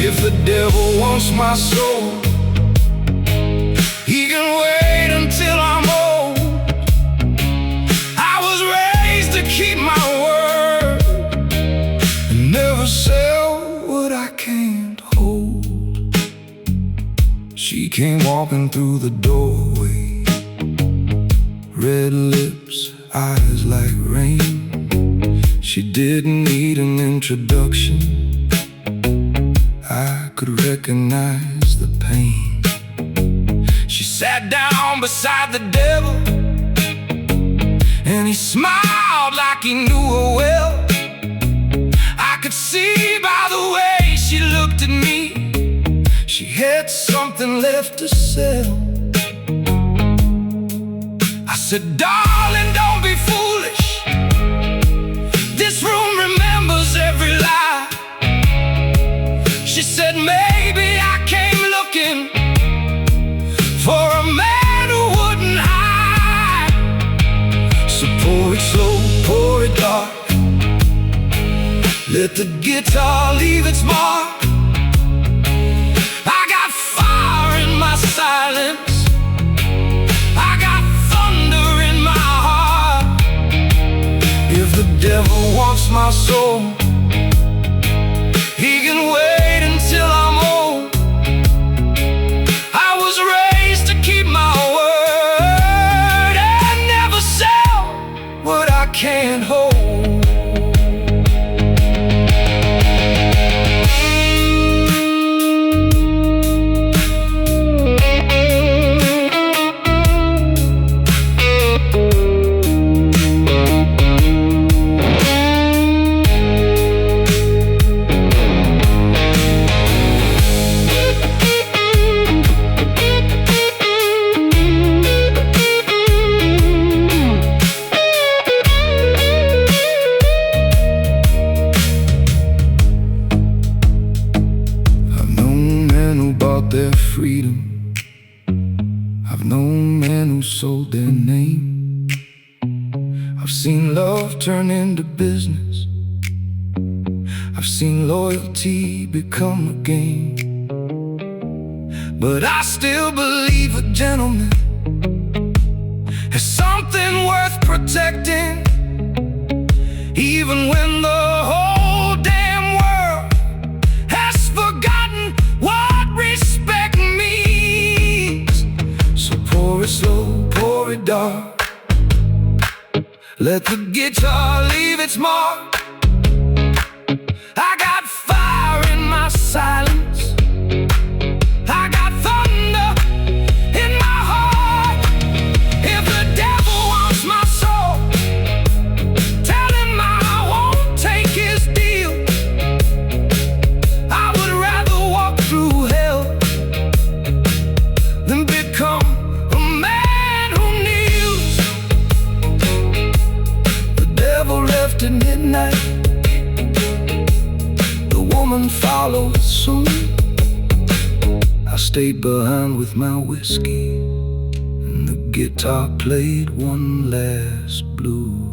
If the devil wants my soul, he can wait until I'm old. I was raised to keep my word and never sell what I can't hold. She came walking through the doorway, red lips, eyes like rain. She didn't need an introduction. I could recognize the pain. She sat down beside the devil, and he smiled like he knew her well. I could see by the way she looked at me, she had something left to sell. I said, "Darling, don't be foolish. This room remembers every lie." She said, "Maybe I came looking for a man who wouldn't hide." So pour it slow, pour it dark. Let the guitar leave its mark. I got fire in my silence. The devil wants my soul, he can wait until I'm old. I was raised to keep my word and never sell what I can't hold. Their freedom. I've known men who sold their name. I've seen love turn into business. I've seen loyalty become a game. But I still believe a gentleman is something worth protecting. Let the guitar leave its mark. I got fire in my silence. I got thunder in my heart. If the devil wants my soul, tell him I won't take his deal. I would rather walk through hell than become a man who kneels. The devil left at midnight. The woman followed soon. I stayed behind with my whiskey, and the guitar played one last blues.